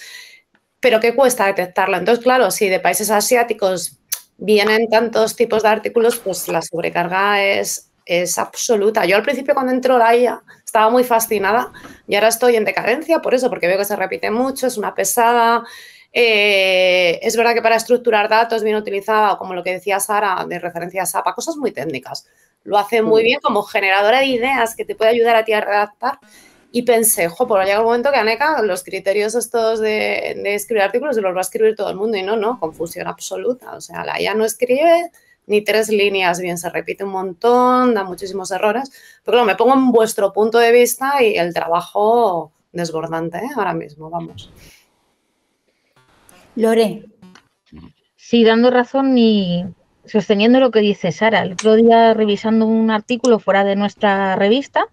Pero ¿qué cuesta detectarlo? Entonces, claro, si de países asiáticos vienen tantos tipos de artículos, pues la sobrecarga es absoluta. Yo al principio cuando entró la IA estaba muy fascinada y ahora estoy en decadencia por eso, porque veo que se repite mucho, es una pesada. Es verdad que para estructurar datos bien utilizada, como lo que decía Sara, de referencias APA, cosas muy técnicas. Lo hace muy bien como generadora de ideas que te puede ayudar a ti a redactar. Y pensé, pues llega el momento que Aneca, los criterios estos de escribir artículos se los va a escribir todo el mundo y no, confusión absoluta. O sea, la IA no escribe ni 3 líneas bien, se repite un montón, da muchísimos errores. Pero claro, me pongo en vuestro punto de vista y el trabajo desbordante, ahora mismo, vamos. Lore. Sí, dando razón y sosteniendo lo que dice Sara. El otro día revisando un artículo fuera de nuestra revista,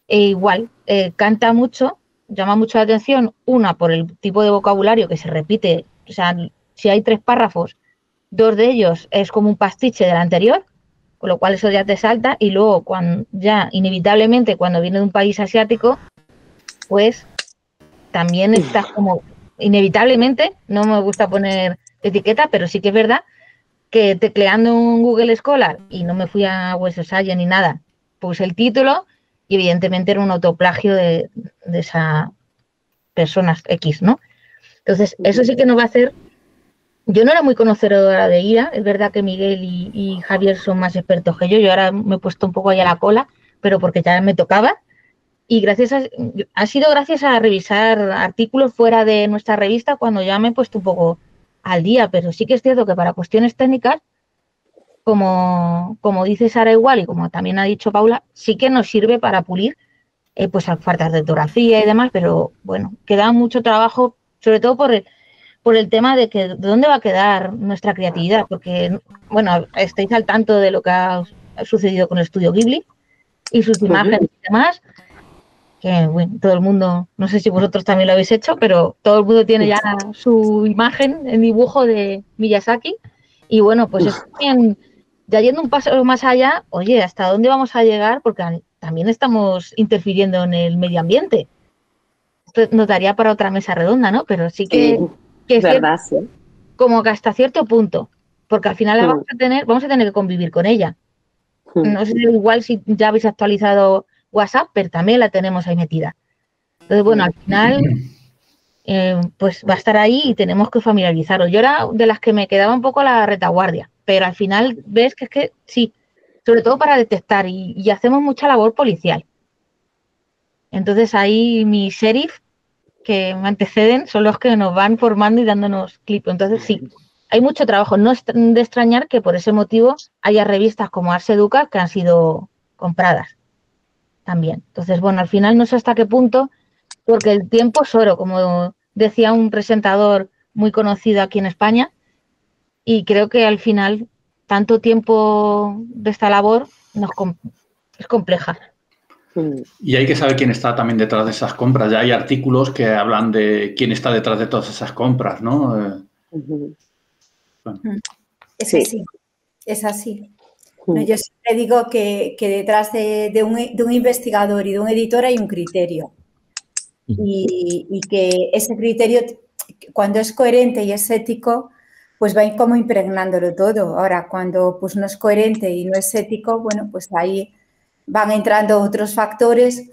igual, canta mucho, llama mucho la atención, una por el tipo de vocabulario que se repite, o sea, si hay 3 párrafos, 2 de ellos es como un pastiche del anterior, con lo cual eso ya te salta, y luego ya inevitablemente cuando viene de un país asiático, pues también estás como inevitablemente, no me gusta poner etiqueta, pero sí que es verdad que tecleando en Google Scholar, y no me fui a Web Society ni nada, puse el título y evidentemente era un autoplagio de esa persona X, ¿no? Entonces, eso sí que nos va a hacer. Yo no era muy conocedora de IA, es verdad que Miguel y Javier son más expertos que yo ahora me he puesto un poco ahí a la cola, pero porque ya me tocaba. Y ha sido gracias a revisar artículos fuera de nuestra revista cuando ya me he puesto un poco al día, pero sí que es cierto que para cuestiones técnicas, como dice Sara igual y como también ha dicho Paula, sí que nos sirve para pulir pues faltas de ortografía y demás, pero bueno, queda mucho trabajo, sobre todo por el tema de que dónde va a quedar nuestra creatividad, porque, bueno, estáis al tanto de lo que ha sucedido con el estudio Ghibli y sus imágenes y demás, que bueno, todo el mundo, no sé si vosotros también lo habéis hecho, pero todo el mundo tiene ya su imagen en dibujo de Miyazaki y bueno, pues es también, ya yendo un paso más allá, oye, ¿hasta dónde vamos a llegar? Porque también estamos interfiriendo en el medio ambiente. Esto nos daría para otra mesa redonda, ¿no? Pero sí que es verdad, sí. Como que hasta cierto punto, porque al final vamos a tener que convivir con ella. No sé, igual si ya habéis actualizado WhatsApp, pero también la tenemos ahí metida. Entonces, bueno, al final pues va a estar ahí y tenemos que familiarizarlo. Yo era de las que me quedaba un poco a la retaguardia, pero al final ves que es que sí, sobre todo para detectar y hacemos mucha labor policial. Entonces ahí mi sheriff que me anteceden son los que nos van formando y dándonos clip. Entonces sí, hay mucho trabajo. No es de extrañar que por ese motivo haya revistas como Ars Educa que han sido compradas también. Entonces, bueno, al final no sé hasta qué punto, porque el tiempo es oro, como decía un presentador muy conocido aquí en España, y creo que al final tanto tiempo de esta labor es compleja. Y hay que saber quién está también detrás de esas compras. Ya hay artículos que hablan de quién está detrás de todas esas compras, ¿no? Bueno. Es así, es así. No, yo siempre digo que detrás de un investigador y de un editor hay un criterio. Y que ese criterio, cuando es coherente y es ético, pues va como impregnándolo todo. Ahora, cuando pues no es coherente y no es ético, bueno, pues ahí van entrando otros factores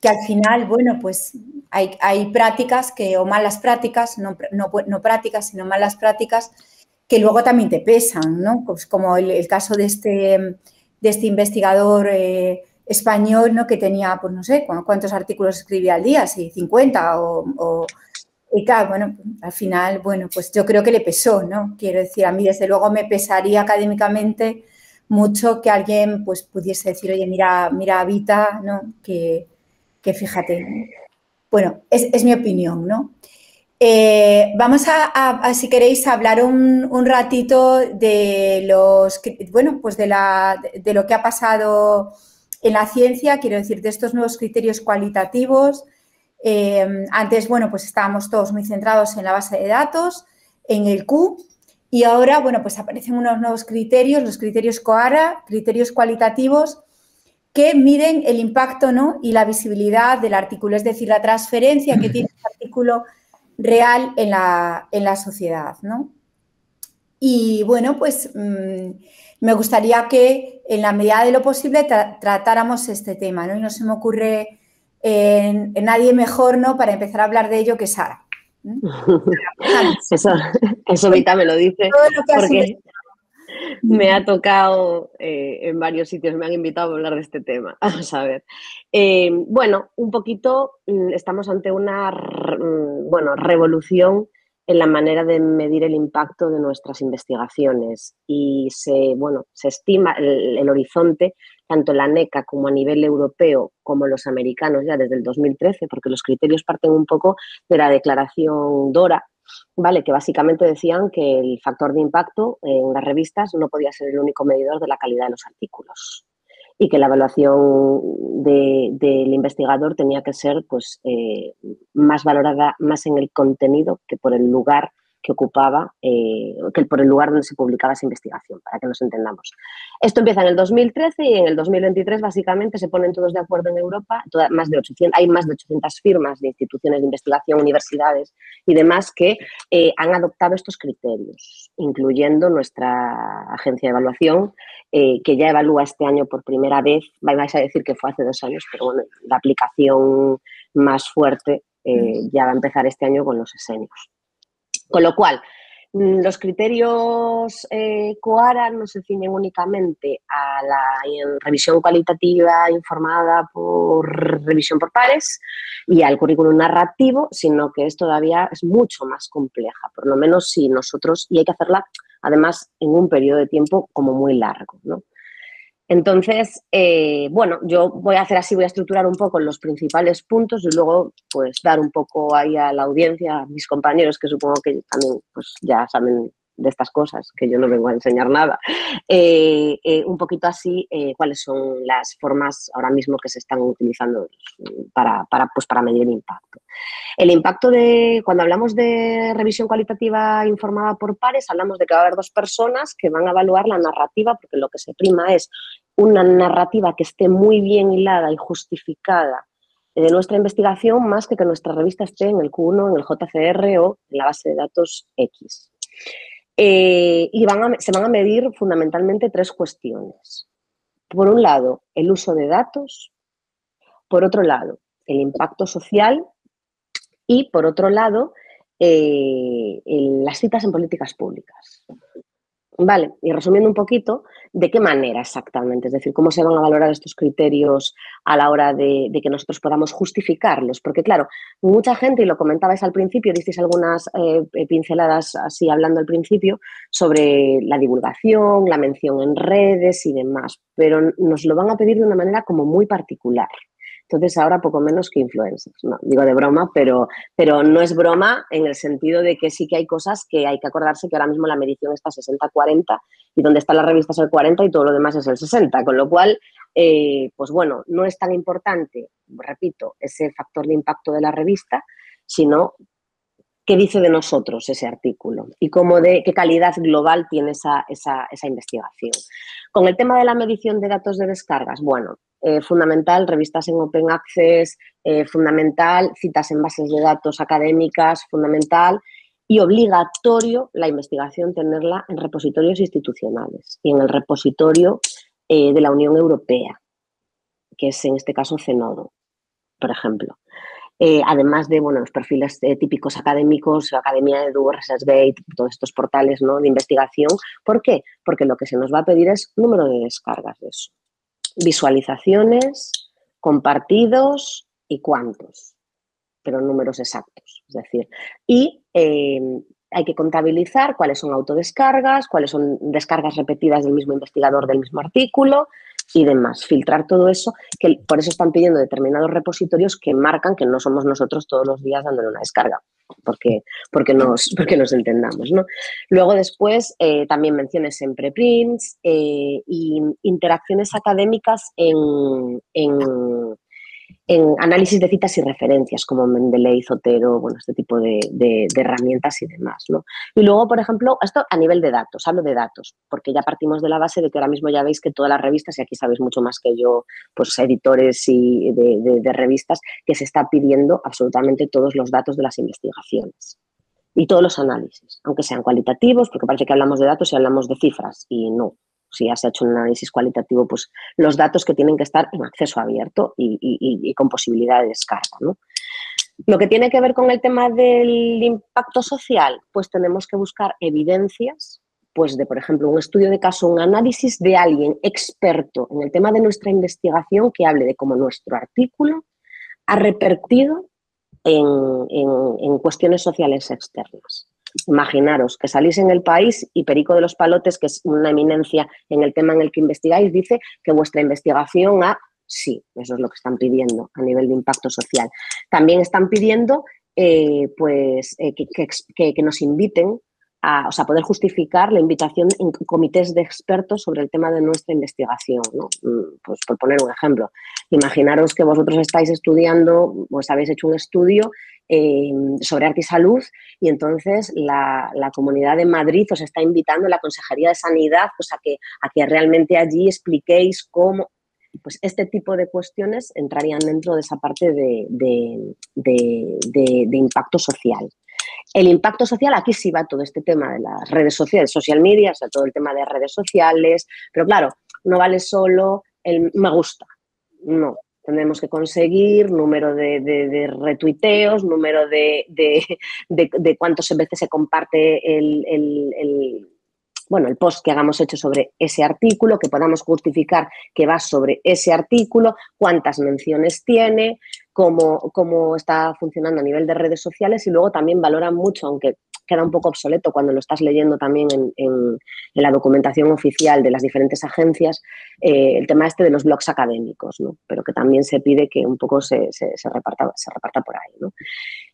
que al final, bueno, pues hay prácticas o malas prácticas, no prácticas, sino malas prácticas, que luego también te pesan, ¿no? Pues como el caso de este investigador español, ¿no? Que tenía, pues no sé, cuántos artículos escribía al día, si 50 y claro, bueno, al final, bueno, pues yo creo que le pesó, ¿no? Quiero decir, a mí desde luego me pesaría académicamente mucho que alguien pues pudiese decir, oye, mira Vita, ¿no? Que fíjate, bueno, es mi opinión, ¿no? Vamos a, si queréis, hablar un ratito de pues de lo que ha pasado en la ciencia, quiero decir, de estos nuevos criterios cualitativos. Antes, bueno, pues estábamos todos muy centrados en la base de datos, en el Q, y ahora, bueno, pues aparecen unos nuevos criterios, los criterios COARA, criterios cualitativos, que miden el impacto, ¿no?, y la visibilidad del artículo, es decir, la transferencia que tiene el artículo real en la sociedad, ¿no? Y, bueno, pues me gustaría que, en la medida de lo posible, tratáramos este tema, ¿no? Y no se me ocurre nadie mejor, ¿no?, para empezar a hablar de ello que Sara. Eso ahorita me lo dice, porque me ha tocado en varios sitios, me han invitado a hablar de este tema. Vamos a ver. Bueno, un poquito estamos ante una revolución en la manera de medir el impacto de nuestras investigaciones y se estima el horizonte, tanto la NECA como a nivel europeo, como los americanos ya desde el 2013, porque los criterios parten un poco de la declaración DORA, ¿vale? Que básicamente decían que el factor de impacto en las revistas no podía ser el único medidor de la calidad de los artículos y que la evaluación del investigador tenía que ser pues, más valorada más en el contenido que por el lugar que ocupaba, que por el lugar donde se publicaba esa investigación, para que nos entendamos. Esto empieza en el 2013 y en el 2023 básicamente se ponen todos de acuerdo en Europa, hay más de 800 firmas de instituciones de investigación, universidades y demás que han adoptado estos criterios, incluyendo nuestra agencia de evaluación, que ya evalúa este año por primera vez, vais a decir que fue hace 2 años, pero bueno, la aplicación más fuerte ya va a empezar este año con los esenios. Con lo cual, los criterios COARA no se ciñen únicamente a la revisión cualitativa informada por revisión por pares y al currículum narrativo, sino que es todavía mucho más compleja, por lo menos si nosotros, y hay que hacerla además en un periodo de tiempo como muy largo, ¿no? Entonces, bueno, yo voy a hacer así, voy a estructurar un poco los principales puntos y luego pues dar un poco ahí a la audiencia, a mis compañeros que supongo que también pues ya saben de estas cosas, que yo no vengo a enseñar nada, un poquito así cuáles son las formas ahora mismo que se están utilizando para medir el impacto. El impacto cuando hablamos de revisión cualitativa informada por pares, hablamos de que va a haber 2 personas que van a evaluar la narrativa, porque lo que se prima es una narrativa que esté muy bien hilada y justificada de nuestra investigación, más que nuestra revista esté en el Q1, en el JCR o en la base de datos X. Y se van a medir fundamentalmente 3 cuestiones. Por un lado, el uso de datos. Por otro lado, el impacto social. Y, por otro lado, las citas en políticas públicas. Vale, y resumiendo un poquito, ¿de qué manera exactamente? Es decir, ¿cómo se van a valorar estos criterios a la hora de que nosotros podamos justificarlos? Porque, claro, mucha gente, y lo comentabais al principio, disteis algunas pinceladas así hablando al principio, sobre la divulgación, la mención en redes y demás, pero nos lo van a pedir de una manera como muy particular. Entonces, ahora poco menos que influencers. No, digo de broma, pero no es broma en el sentido de que sí que hay cosas que hay que acordarse que ahora mismo la medición está 60-40 y donde está la revista es el 40 y todo lo demás es el 60. Con lo cual, pues bueno, no es tan importante, repito, ese factor de impacto de la revista, sino qué dice de nosotros ese artículo y qué calidad global tiene esa investigación. Con el tema de la medición de datos de descargas, bueno, fundamental, revistas en Open Access, fundamental, citas en bases de datos académicas, fundamental y obligatorio la investigación tenerla en repositorios institucionales y en el repositorio de la Unión Europea, que es en este caso CENODO, por ejemplo. Además de los perfiles típicos académicos, Academia Edu, ResearchGate, todos estos portales, ¿no?, de investigación. ¿Por qué? Porque lo que se nos va a pedir es número de descargas de eso. Visualizaciones, compartidos y cuántos, pero números exactos. Es decir, y hay que contabilizar cuáles son autodescargas, cuáles son descargas repetidas del mismo investigador del mismo artículo y demás. Filtrar todo eso, que por eso están pidiendo determinados repositorios que marcan que no somos nosotros todos los días dándole una descarga. porque nos entendamos, ¿no? Luego después también menciones en preprints y interacciones académicas en análisis de citas y referencias como Mendeley, Zotero, bueno, este tipo de herramientas y demás, ¿no? Y luego, por ejemplo, esto a nivel de datos, hablo de datos, porque ya partimos de la base de que ahora mismo ya veis que todas las revistas, y aquí sabéis mucho más que yo, pues editores y de revistas, que se está pidiendo absolutamente todos los datos de las investigaciones y todos los análisis, aunque sean cualitativos, porque parece que hablamos de datos y hablamos de cifras, y no. Si ya se ha hecho un análisis cualitativo, pues los datos que tienen que estar en acceso abierto y con posibilidad de descarga, ¿no? Lo que tiene que ver con el tema del impacto social, pues tenemos que buscar evidencias, pues de, por ejemplo, un estudio de caso, un análisis de alguien experto en el tema de nuestra investigación que hable de cómo nuestro artículo ha repercutido en cuestiones sociales externas. Imaginaros que salís en El País y Perico de los Palotes, que es una eminencia en el tema en el que investigáis, dice que vuestra investigación sí, eso es lo que están pidiendo a nivel de impacto social. También están pidiendo que nos inviten a poder justificar la invitación en comités de expertos sobre el tema de nuestra investigación, ¿no? Pues por poner un ejemplo, imaginaros que vosotros estáis estudiando, pues habéis hecho un estudio sobre arte y salud y entonces la Comunidad de Madrid os está invitando a la Consejería de Sanidad, pues a que realmente allí expliquéis cómo. Pues este tipo de cuestiones entrarían dentro de esa parte de impacto social. El impacto social, aquí sí va todo este tema de las redes sociales, social media, o sea, todo el tema de redes sociales, pero claro, no vale solo el me gusta, no. Tenemos que conseguir número de retuiteos, número de cuántas veces se comparte el post que hagamos hecho sobre ese artículo, que podamos justificar que va sobre ese artículo, cuántas menciones tiene, cómo está funcionando a nivel de redes sociales y luego también valoran mucho, aunque queda un poco obsoleto cuando lo estás leyendo también en la documentación oficial de las diferentes agencias, el tema de los blogs académicos, ¿no? Pero que también se pide que un poco se reparta por ahí, ¿no?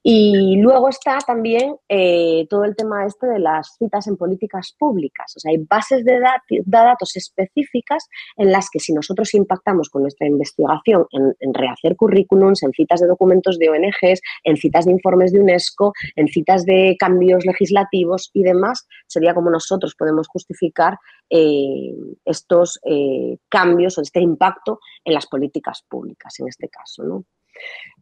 Y luego está también todo el tema de las citas en políticas públicas. O sea, hay bases de datos específicas en las que si nosotros impactamos con nuestra investigación en rehacer currículums, en citas de documentos de ONGs, en citas de informes de UNESCO, en citas de cambios legislativos y demás, sería como nosotros podemos justificar estos cambios o este impacto en las políticas públicas, en este caso, ¿no?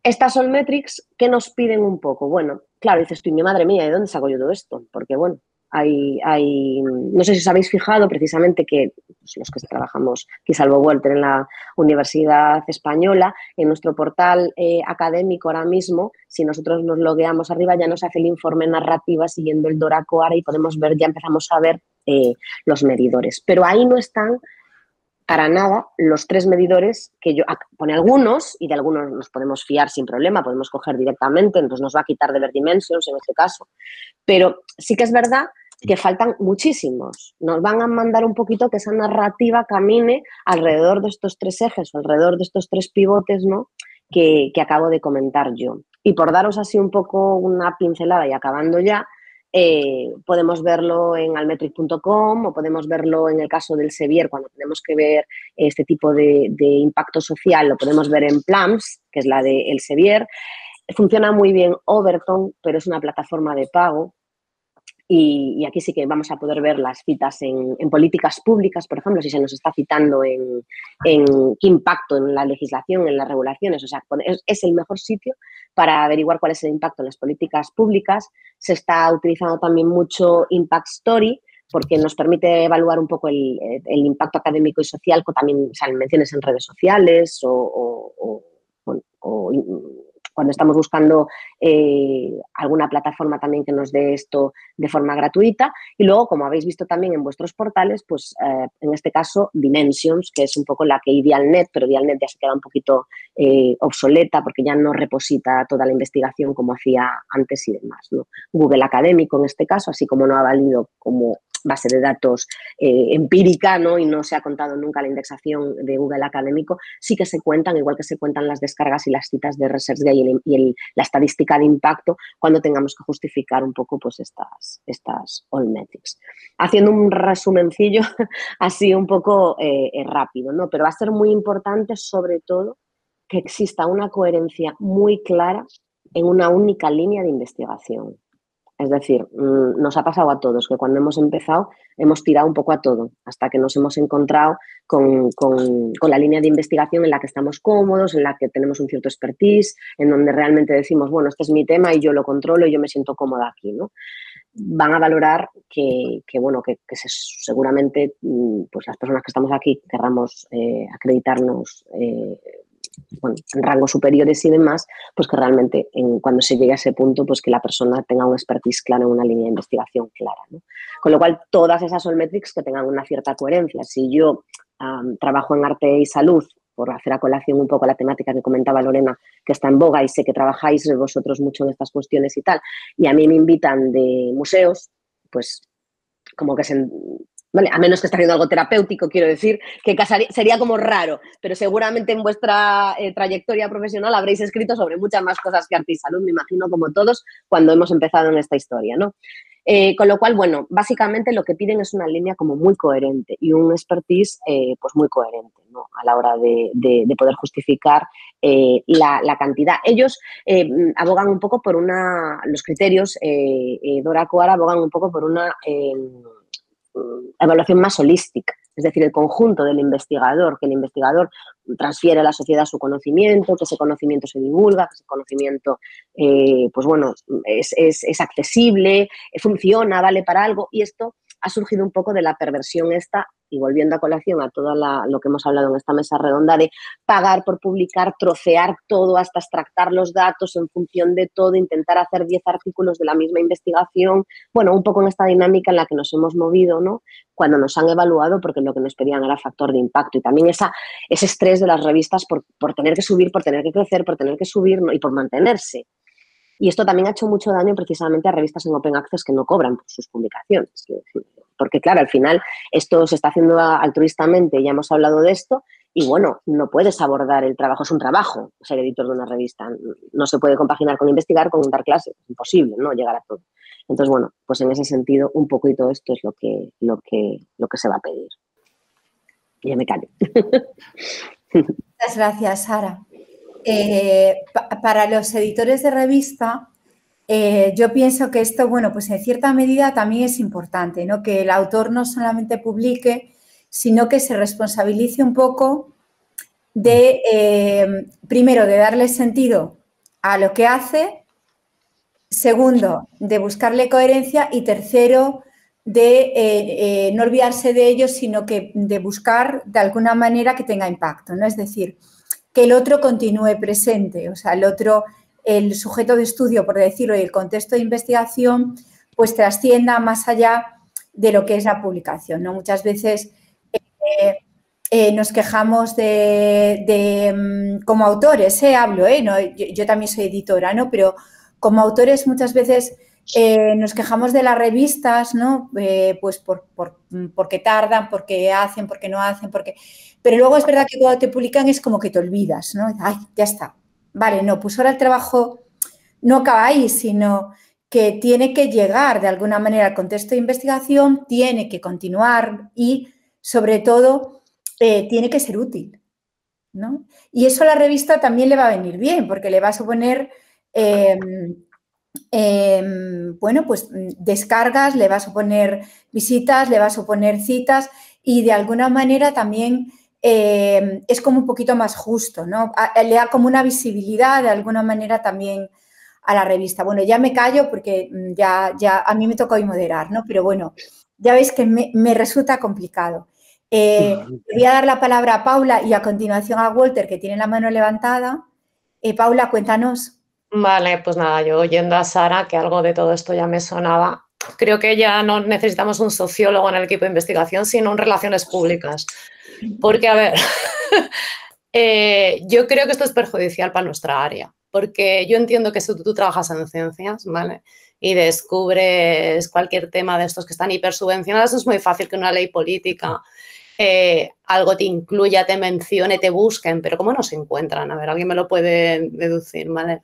Estas son metrics que nos piden un poco. Bueno, claro, dices tú, mi madre mía, ¿de dónde saco yo todo esto? Porque, bueno, no sé si os habéis fijado precisamente que pues, los que trabajamos aquí, salvo Walter, en la Universidad Española, en nuestro portal académico ahora mismo, si nosotros nos logueamos arriba, ya nos hace el informe narrativa siguiendo el DORA-COARE y podemos ver, ya empezamos a ver los medidores. Pero ahí no están para nada los 3 medidores que yo pone algunos y de algunos nos podemos fiar sin problema, podemos coger directamente, entonces nos va a quitar de ver dimensions en este caso, pero sí que es verdad que faltan muchísimos. Nos van a mandar un poquito que esa narrativa camine alrededor de estos 3 ejes o alrededor de estos 3 pivotes, ¿no? que acabo de comentar yo. Y por daros así un poco una pincelada y acabando ya, podemos verlo en almetric.com o podemos verlo en el caso del Sevier cuando tenemos que ver este tipo de impacto social, lo podemos ver en Plums, que es la de El Sevier. Funciona muy bien Overton, pero es una plataforma de pago. Y aquí sí que vamos a poder ver las citas en políticas públicas, por ejemplo, si se nos está citando en qué impacto en la legislación, en las regulaciones. O sea, es el mejor sitio para averiguar cuál es el impacto en las políticas públicas. Se está utilizando también mucho Impact Story porque nos permite evaluar un poco el impacto académico y social, con también menciones en redes sociales o cuando estamos buscando alguna plataforma también que nos dé esto de forma gratuita. Y luego, como habéis visto también en vuestros portales, pues en este caso Dimensions, que es un poco la que Idealnet, pero Idealnet ya se queda un poquito obsoleta porque ya no reposita toda la investigación como hacía antes y demás, ¿no? Google Académico en este caso, así como no ha valido como base de datos empírica, ¿no? Y no se ha contado nunca la indexación de Google Académico, sí que se cuentan, igual que se cuentan las descargas y las citas de ResearchGate y la estadística de impacto cuando tengamos que justificar un poco pues estas all metrics. Haciendo un resumencillo así un poco rápido, ¿no? Pero va a ser muy importante sobre todo que exista una coherencia muy clara en una única línea de investigación. Es decir, nos ha pasado a todos que cuando hemos empezado hemos tirado un poco a todo hasta que nos hemos encontrado con la línea de investigación en la que estamos cómodos, en la que tenemos un cierto expertise, en donde realmente decimos, bueno, este es mi tema y yo lo controlo y yo me siento cómoda aquí, ¿no? Van a valorar que seguramente pues las personas que estamos aquí querramos acreditarnos bueno, en rangos superiores y demás, pues que realmente cuando se llegue a ese punto, pues que la persona tenga un expertise claro en una línea de investigación clara, ¿no? Con lo cual, todas esas all metrics que tengan una cierta coherencia. Si yo trabajo en arte y salud, por hacer a colación un poco la temática que comentaba Lorena, que está en boga y sé que trabajáis vosotros mucho en estas cuestiones y tal, y a mí me invitan de museos, pues como que vale, a menos que esté haciendo algo terapéutico, quiero decir, que sería como raro, pero seguramente en vuestra trayectoria profesional habréis escrito sobre muchas más cosas que arte y salud, me imagino, como todos, cuando hemos empezado en esta historia, ¿no? Con lo cual, bueno, básicamente lo que piden es una línea como muy coherente y un expertise pues muy coherente, ¿no? A la hora de poder justificar la cantidad. Ellos abogan un poco por los criterios, Dora Coara abogan un poco por una evaluación más holística, es decir, el conjunto del investigador, que el investigador transfiere a la sociedad su conocimiento, que ese conocimiento se divulga, que ese conocimiento pues bueno, es accesible, funciona, vale para algo, y esto ha surgido un poco de la perversión esta, y volviendo a colación a todo lo que hemos hablado en esta mesa redonda, de pagar por publicar, trocear todo hasta extractar los datos en función de todo, intentar hacer 10 artículos de la misma investigación, bueno, un poco en esta dinámica en la que nos hemos movido, ¿no? Cuando nos han evaluado, porque lo que nos pedían era factor de impacto, y también ese estrés de las revistas por tener que subir, por tener que crecer, por tener que subir, ¿no? Y por mantenerse. Y esto también ha hecho mucho daño precisamente a revistas en Open Access que no cobran por sus publicaciones. Porque, claro, al final esto se está haciendo altruistamente, ya hemos hablado de esto, y bueno, no puedes abordar el trabajo, es un trabajo ser editor de una revista, no se puede compaginar con investigar, con dar clases, es imposible, ¿no? Llegar a todo. Entonces, bueno, pues en ese sentido, un poquito esto es lo que se va a pedir. Ya me callo. Muchas gracias, Sara. Para los editores de revista, yo pienso que esto, bueno, pues en cierta medida también es importante, ¿no? Que el autor no solamente publique, sino que se responsabilice un poco de, primero, de darle sentido a lo que hace, segundo, de buscarle coherencia y tercero, de no olvidarse de ello, sino que de buscar de alguna manera que tenga impacto, ¿no? Es decir, que el otro continúe presente, o sea, el sujeto de estudio, por decirlo, y el contexto de investigación, pues trascienda más allá de lo que es la publicación, ¿no? Muchas veces nos quejamos como autores, hablo, ¿no? Yo también soy editora, ¿no? Pero como autores muchas veces nos quejamos de las revistas, ¿no? Pues porque tardan, porque hacen, porque no hacen, Pero luego es verdad que cuando te publican es como que te olvidas, ¿no? Ay, ya está. Vale, no, pues ahora el trabajo no acaba ahí, sino que tiene que llegar de alguna manera al contexto de investigación, tiene que continuar y, sobre todo, tiene que ser útil, ¿no? Y eso a la revista también le va a venir bien, porque le va a suponer, bueno, pues descargas, le va a suponer visitas, le va a suponer citas y de alguna manera también es como un poquito más justo, ¿no? Le da como una visibilidad de alguna manera también a la revista. Bueno, ya me callo porque ya a mí me toca hoy moderar, ¿no? Pero bueno, ya veis que me resulta complicado. Voy a dar la palabra a Paula y a continuación a Walter, que tiene la mano levantada. Paula, cuéntanos. Vale, pues nada, yo oyendo a Sara, que algo de todo esto ya me sonaba, creo que ya no necesitamos un sociólogo en el equipo de investigación, sino en relaciones públicas. Porque, a ver, yo creo que esto es perjudicial para nuestra área, porque yo entiendo que si tú trabajas en ciencias, ¿vale? y descubres cualquier tema de estos que están hipersubvencionados, es muy fácil que una ley política algo te incluya, te mencione, te busquen, pero ¿cómo no se encuentran? A ver, alguien me lo puede deducir, ¿vale?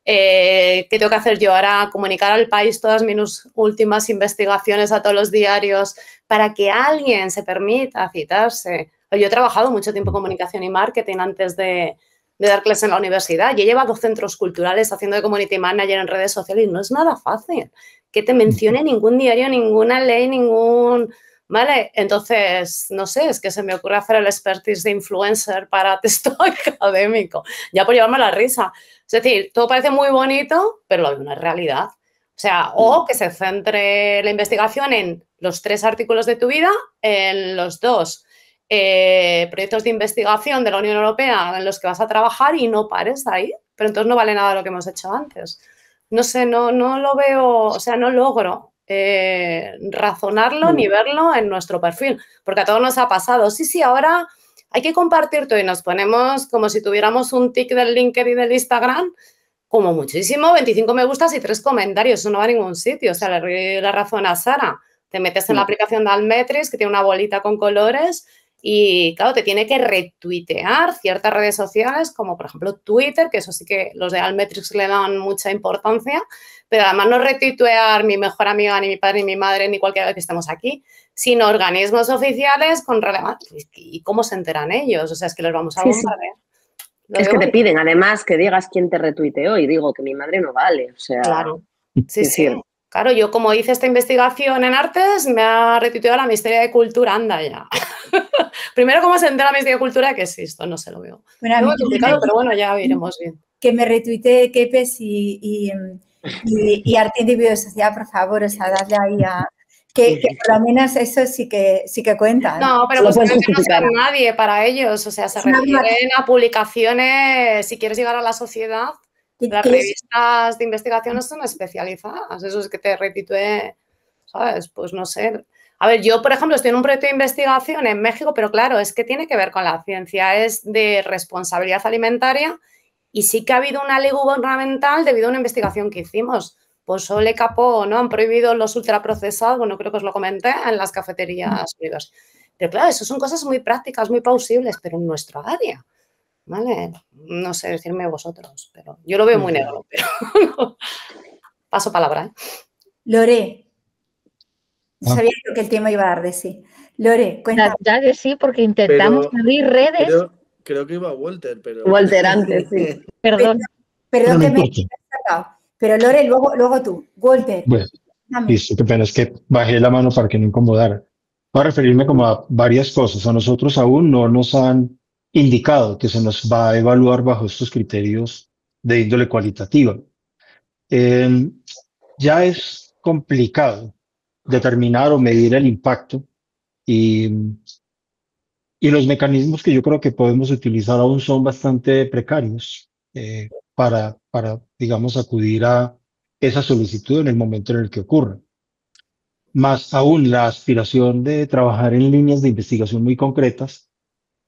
¿Qué tengo que hacer yo ahora? Comunicar al país todas mis últimas investigaciones a todos los diarios para que alguien se permita citarse. Yo he trabajado mucho tiempo en comunicación y marketing antes de dar clases en la universidad y he llevado centros culturales haciendo de community manager en redes sociales y no es nada fácil que te mencione ningún diario, ninguna ley, ¿vale? Entonces, no sé, es que se me ocurre hacer el expertise de influencer para texto académico, ya por llevarme la risa. Es decir, todo parece muy bonito, pero lo de una realidad. O sea, o que se centre la investigación en los 3 artículos de tu vida, en los 2 proyectos de investigación de la Unión Europea en los que vas a trabajar y no pares ahí. Pero entonces no vale nada lo que hemos hecho antes. No sé, no lo veo, o sea, no logro razonarlo ni verlo en nuestro perfil, porque a todos nos ha pasado. Sí, ahora hay que compartir todo y nos ponemos como si tuviéramos un tic del LinkedIn y del Instagram, como muchísimo, 25 me gustas y 3 comentarios, eso no va a ningún sitio. O sea, le doy la razón a Sara, te metes en la aplicación de Altmetrics que tiene una bolita con colores y, claro, te tiene que retuitear ciertas redes sociales, como por ejemplo Twitter, que eso sí que los de Altmetrics le dan mucha importancia, pero además no retuitear mi mejor amiga, ni mi padre, ni mi madre, ni cualquiera que estemos aquí, sino organismos oficiales con relevancia. ¿Y cómo se enteran ellos? O sea, es que los vamos a bombardear. Es que te piden, además, que digas quién te retuiteó y digo que mi madre no vale, o sea... Claro, sí. Claro, yo como hice esta investigación en artes, me ha retuiteado la Ministeria de Cultura, anda ya. Primero, ¿cómo se entera la Ministeria de Cultura que existo? No se lo veo. Bueno, muy complicado, pero bueno, ya iremos bien. Que me retuitee Kepes y Arte Individuo de Sociedad, por favor, o sea, dadle ahí a... Que por lo menos eso sí que cuenta. No, pero pues no es nadie para ellos, o sea, se refieren a publicaciones, si quieres llegar a la sociedad, las revistas de investigación son especializadas, eso es que te retuitee, ¿sabes? Pues no sé. A ver, yo, por ejemplo, estoy en un proyecto de investigación en México, pero claro, es que tiene que ver con la ciencia, es de responsabilidad alimentaria y sí que ha habido una ley gubernamental debido a una investigación que hicimos. Pues Sole Capó, ¿no? Han prohibido los ultraprocesados, bueno, creo que os lo comenté, en las cafeterías unidas. Pero claro, eso son cosas muy prácticas, muy plausibles, pero en nuestra área, ¿vale? No sé decirme vosotros, pero yo lo veo muy negro, pero paso palabra, ¿eh? Lore, sabía que el tema iba a dar de sí. Lore, cuéntame. Ya que sí, porque intentamos abrir redes. Creo que iba Walter, pero... Walter antes, sí. Perdón. Perdón que me he sacado. Pero Lore, luego tú. Walter. Bueno, listo, qué pena, es que bajé la mano para que no incomodara. Voy a referirme como a varias cosas. A nosotros aún no nos han indicado que se nos va a evaluar bajo estos criterios de índole cualitativa. Ya es complicado determinar o medir el impacto y los mecanismos que yo creo que podemos utilizar aún son bastante precarios para, digamos, acudir a esa solicitud en el momento en el que ocurra. Más aún la aspiración de trabajar en líneas de investigación muy concretas,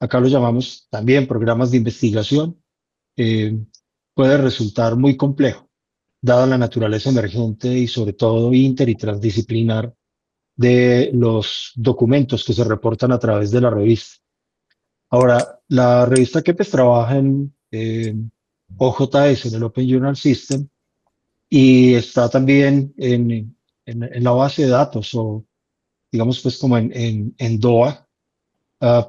acá lo llamamos también programas de investigación, puede resultar muy complejo, dada la naturaleza emergente y sobre todo inter y transdisciplinar de los documentos que se reportan a través de la revista. Ahora, la revista Kepes trabaja en OJS, en el Open Journal System, y está también en la base de datos, o digamos pues como en DOA,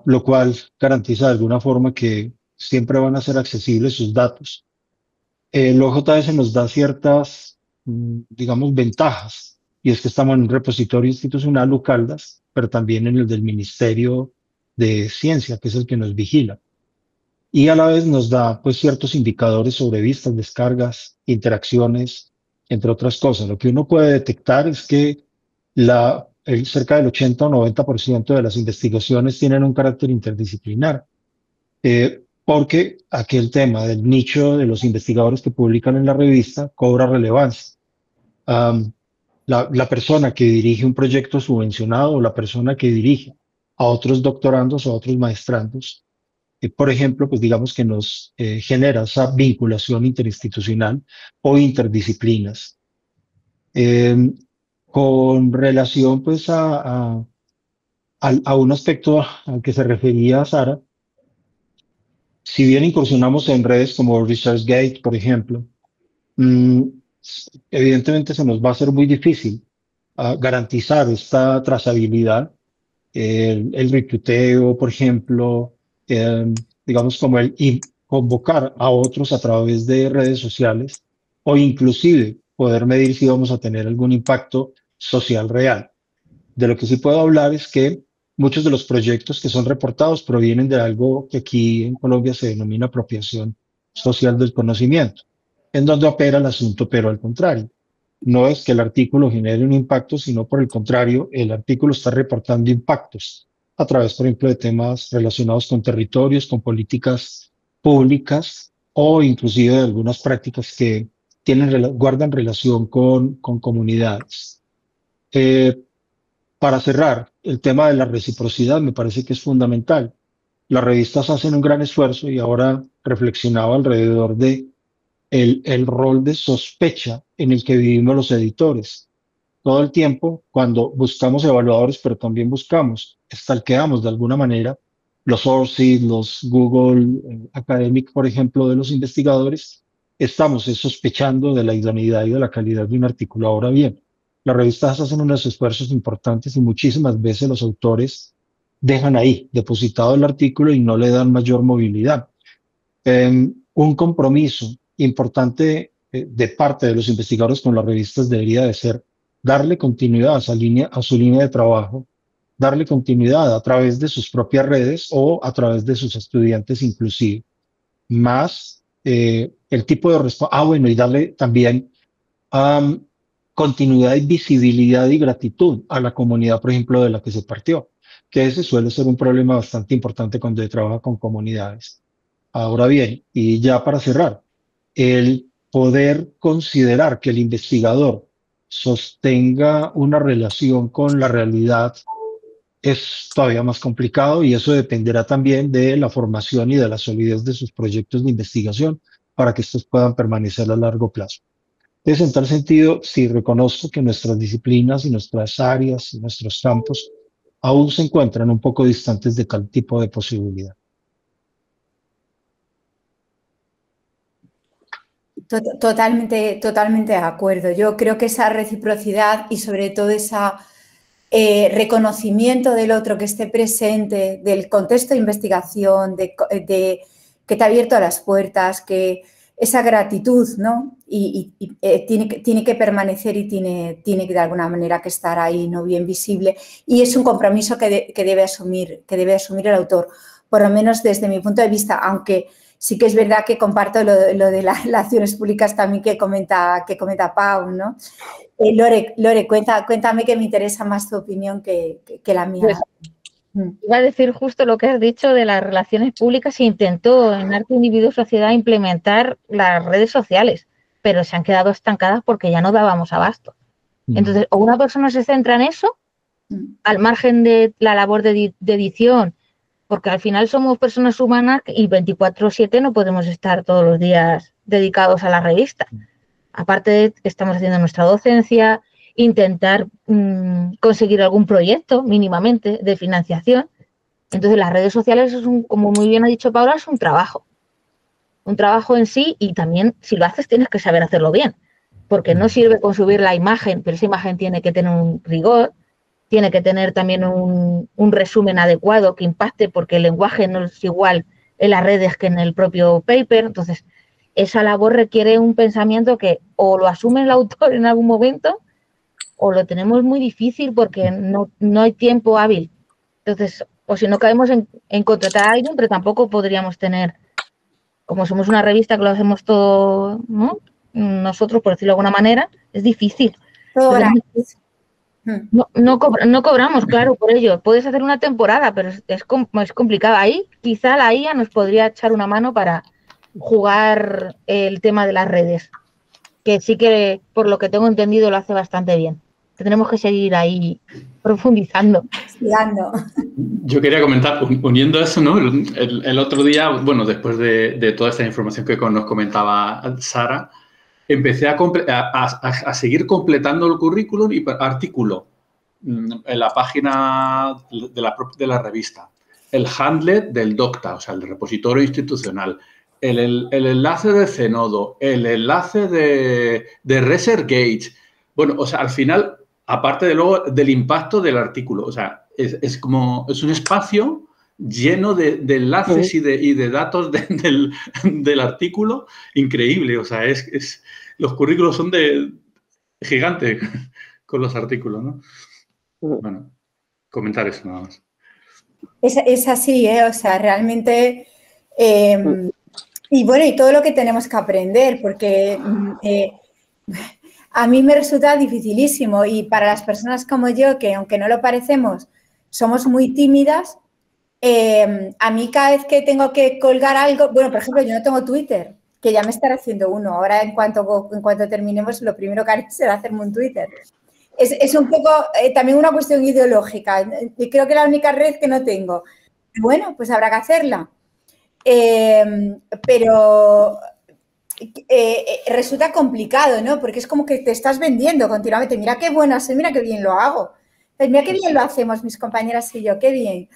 lo cual garantiza de alguna forma que siempre van a ser accesibles sus datos. El OJS nos da ciertas, digamos, ventajas, y es que estamos en un repositorio institucional, UCALDAS, pero también en el del Ministerio de Ciencia, que es el que nos vigila. Y a la vez nos da pues ciertos indicadores sobre vistas, descargas, interacciones, entre otras cosas. Lo que uno puede detectar es que cerca del 80 o 90% de las investigaciones tienen un carácter interdisciplinar, porque aquel tema del nicho de los investigadores que publican en la revista cobra relevancia. La persona que dirige un proyecto subvencionado o la persona que dirige a otros doctorandos o a otros maestrandos, por ejemplo, pues digamos que nos genera esa vinculación interinstitucional o interdisciplinas. Con relación pues a un aspecto al que se refería Sara, si bien incursionamos en redes como ResearchGate, por ejemplo, mm, evidentemente se nos va a hacer muy difícil garantizar esta trazabilidad, el recluteo, por ejemplo, digamos como convocar a otros a través de redes sociales o inclusive poder medir si vamos a tener algún impacto social real. De lo que sí puedo hablar es que muchos de los proyectos que son reportados provienen de algo que aquí en Colombia se denomina apropiación social del conocimiento, en donde opera el asunto, pero al contrario. No es que el artículo genere un impacto, sino por el contrario, el artículo está reportando impactos a través, por ejemplo, de temas relacionados con territorios, con políticas públicas o inclusive de algunas prácticas que guardan relación con comunidades. Para cerrar, el tema de la reciprocidad me parece que es fundamental. Las revistas hacen un gran esfuerzo y ahora reflexionaba alrededor de el rol de sospecha en el que vivimos los editores. Todo el tiempo, cuando buscamos evaluadores, pero también stalkeamos de alguna manera los sources, los Google Academic, por ejemplo, de los investigadores, estamos sospechando de la idoneidad y de la calidad de un artículo. Ahora bien, las revistas hacen unos esfuerzos importantes y muchísimas veces los autores dejan ahí depositado el artículo y no le dan mayor movilidad. Un compromiso importante de parte de los investigadores con las revistas debería de ser darle continuidad a su línea de trabajo, darle continuidad a través de sus propias redes o a través de sus estudiantes inclusive, más el tipo de respuesta, bueno, y darle también continuidad y visibilidad y gratitud a la comunidad, por ejemplo, de la que se partió, que ese suele ser un problema bastante importante cuando se trabaja con comunidades. Ahora bien, y ya para cerrar, el poder considerar que el investigador sostenga una relación con la realidad es todavía más complicado y eso dependerá también de la formación y de la solidez de sus proyectos de investigación para que estos puedan permanecer a largo plazo. Entonces, en tal sentido, sí reconozco que nuestras disciplinas y nuestras áreas y nuestros campos aún se encuentran un poco distantes de tal tipo de posibilidad. Totalmente de acuerdo. Yo creo que esa reciprocidad y sobre todo ese reconocimiento del otro que esté presente, del contexto de investigación, que te ha abierto las puertas, que esa gratitud, ¿no? Y tiene que permanecer y tiene que de alguna manera que estar ahí, ¿no? Bien visible. Y es un compromiso que debe asumir el autor, por lo menos desde mi punto de vista, aunque sí que es verdad que comparto lo de las relaciones públicas también que comenta Pau, ¿no? Lore, cuéntame, que me interesa más tu opinión que la mía. Pues, iba a decir justo lo que has dicho de las relaciones públicas. Se intentó en Arte, Individuo, Sociedad implementar las redes sociales, pero se han quedado estancadas porque ya no dábamos abasto. Entonces, o una persona se centra en eso, al margen de la labor de edición, porque al final somos personas humanas y 24/7 no podemos estar todos los días dedicados a la revista. Aparte de que estamos haciendo nuestra docencia, intentar conseguir algún proyecto mínimamente de financiación. Entonces las redes sociales, como muy bien ha dicho Paula, es un trabajo en sí, y también si lo haces tienes que saber hacerlo bien, porque no sirve con subir la imagen, pero esa imagen tiene que tener un rigor, tiene que tener también un resumen adecuado que impacte, porque el lenguaje no es igual en las redes que en el propio paper. Entonces esa labor requiere un pensamiento que o lo asume el autor en algún momento o lo tenemos muy difícil porque no hay tiempo hábil. Entonces, o si no caemos en contratar a alguien, pero tampoco podríamos tener, como somos una revista que lo hacemos todo, ¿no? Nosotros, por decirlo de alguna manera, es difícil. Entonces, no cobramos, claro, por ello. Puedes hacer una temporada, pero es complicado. Ahí quizá la IA nos podría echar una mano para jugar el tema de las redes, que sí que, por lo que tengo entendido, lo hace bastante bien. Tendremos que seguir ahí profundizando. Yo quería comentar, uniendo eso, ¿no? El otro día, bueno, después de toda esta información que nos comentaba Sara, empecé a seguir completando el currículum y artículo en la página de la revista, el handlet del DOCTA, o sea, el repositorio institucional, el enlace de Zenodo, el enlace de ResearchGate. Bueno, o sea, al final, aparte de luego del impacto del artículo, o sea, es un espacio lleno de enlaces y de datos del artículo, increíble. O sea, los currículos son de gigantes con los artículos, ¿no? Bueno, comentar eso nada más. Es así, o sea, realmente... y bueno, y todo lo que tenemos que aprender, porque a mí me resulta dificilísimo y para las personas como yo, que aunque no lo parecemos, somos muy tímidas, a mí cada vez que tengo que colgar algo, bueno, por ejemplo, yo no tengo Twitter, que ya me estaré haciendo uno. Ahora, en cuanto terminemos, lo primero que haré será hacerme un Twitter. Es un poco también una cuestión ideológica. Y creo que la única red que no tengo. Bueno, pues habrá que hacerla. Pero resulta complicado, ¿no? Porque es como que te estás vendiendo continuamente. Mira qué buena soy, mira qué bien lo hago. Mira qué bien lo hacemos mis compañeras y yo, qué bien.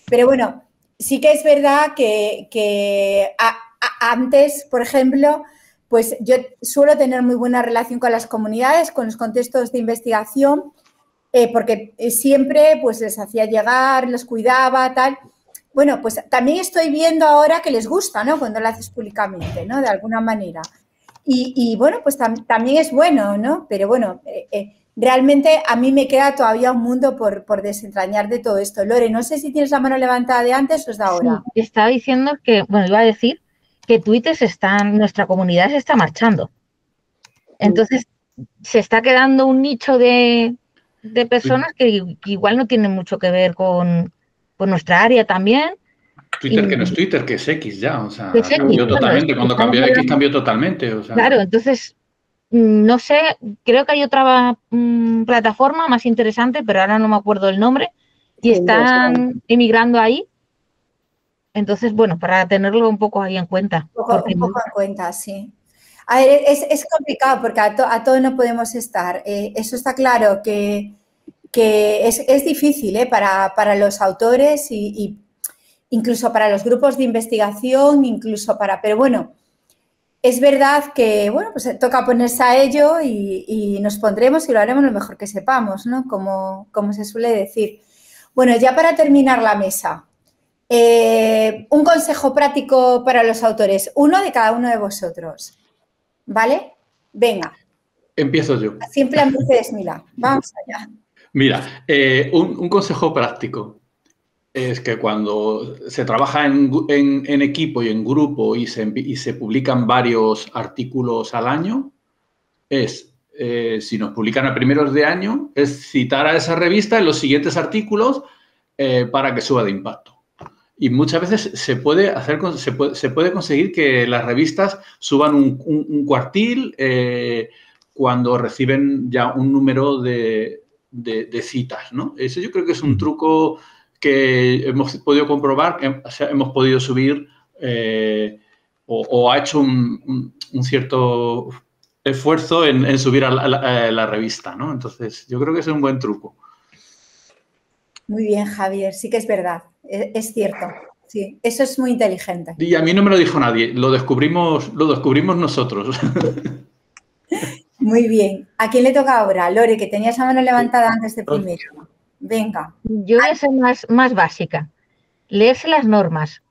Pero bueno, sí que es verdad que antes, por ejemplo, pues yo suelo tener muy buena relación con las comunidades, con los contextos de investigación, porque siempre pues les hacía llegar, los cuidaba, tal. Bueno, pues también estoy viendo ahora que les gusta, ¿no? Cuando lo haces públicamente, ¿no? De alguna manera. Y bueno, pues también es bueno, ¿no? Pero bueno, realmente a mí me queda todavía un mundo por desentrañar de todo esto. Lore, no sé si tienes la mano levantada de antes o es de ahora. Sí, estaba diciendo que, bueno, iba a decir que Twitter nuestra comunidad se está marchando. Entonces, se está quedando un nicho de personas que igual no tienen mucho que ver con nuestra área también. Twitter que no es Twitter, que es X ya, o sea, es X, cambió totalmente. Bueno, Cuando cambió a X cambió totalmente. O sea. Claro, entonces, no sé, creo que hay otra plataforma más interesante, pero ahora no me acuerdo el nombre, y están emigrando ahí. Entonces, bueno, para tenerlo un poco ahí en cuenta. Un poco en cuenta, sí. A ver, es complicado porque a todo no podemos estar. Eso está claro que es difícil para los autores y incluso para los grupos de investigación, pero bueno, es verdad que, bueno, pues toca ponerse a ello y nos pondremos y lo haremos lo mejor que sepamos, ¿no? Como se suele decir. Bueno, ya para terminar la mesa, un consejo práctico para los autores, uno de cada uno de vosotros, ¿vale? Venga. Empiezo yo. Simplemente es, mira, vamos allá. Mira, un consejo práctico es que cuando se trabaja en equipo y en grupo y se publican varios artículos al año, si nos publican a primeros de año, es citar a esa revista en los siguientes artículos para que suba de impacto. Y muchas veces se puede conseguir que las revistas suban un cuartil cuando reciben ya un número de citas, ¿no? Eso yo creo que es un truco que hemos podido comprobar, hemos podido subir o ha hecho un cierto esfuerzo en subir a la revista, ¿no? Entonces, yo creo que es un buen truco. Muy bien, Javier, sí que es verdad, es cierto, sí, eso es muy inteligente. Y a mí no me lo dijo nadie, lo descubrimos nosotros. Muy bien, ¿a quién le toca ahora? Lore, que tenías la mano levantada antes de primero. Venga. Yo voy a ser más básica, leerse las normas,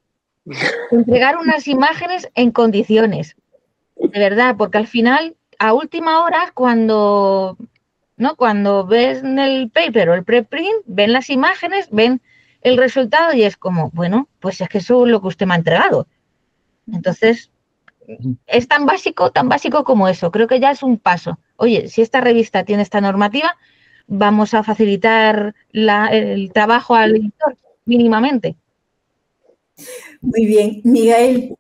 entregar unas imágenes en condiciones, de verdad, porque al final, a última hora, cuando ves el paper o el preprint, ven las imágenes, ven el resultado y es como, bueno, pues es que eso es lo que usted me ha entregado. Entonces, es tan básico como eso. Creo que ya es un paso. Oye, si esta revista tiene esta normativa, vamos a facilitar el trabajo al editor mínimamente. Muy bien. Miguel.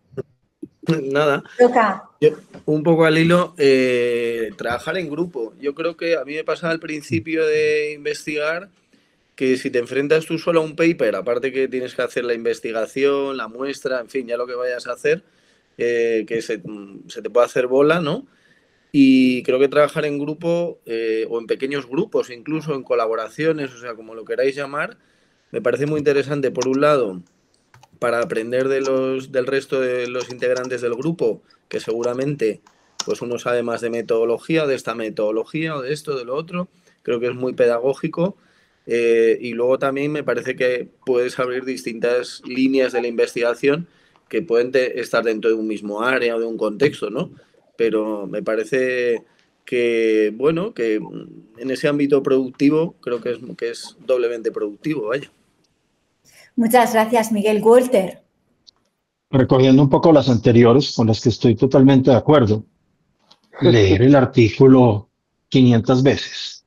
Nada. Toca. Un poco al hilo, trabajar en grupo. Yo creo que a mí me pasaba al principio de investigar que si te enfrentas tú solo a un paper, aparte que tienes que hacer la investigación, la muestra, en fin, ya lo que vayas a hacer, que se te puede hacer bola, ¿no? Y creo que trabajar en grupo o en pequeños grupos, incluso en colaboraciones, o sea, como lo queráis llamar, me parece muy interesante, por un lado, para aprender del resto de los integrantes del grupo, que seguramente pues uno sabe más de metodología, de esta metodología o de esto, de lo otro. Creo que es muy pedagógico. Y luego también me parece que puedes abrir distintas líneas de la investigación que pueden estar dentro de un mismo área o de un contexto, ¿no? Pero me parece que, bueno, que en ese ámbito productivo creo que es doblemente productivo, vaya. Muchas gracias, Miguel. Walter. Recogiendo un poco las anteriores, con las que estoy totalmente de acuerdo, leer el artículo 500 veces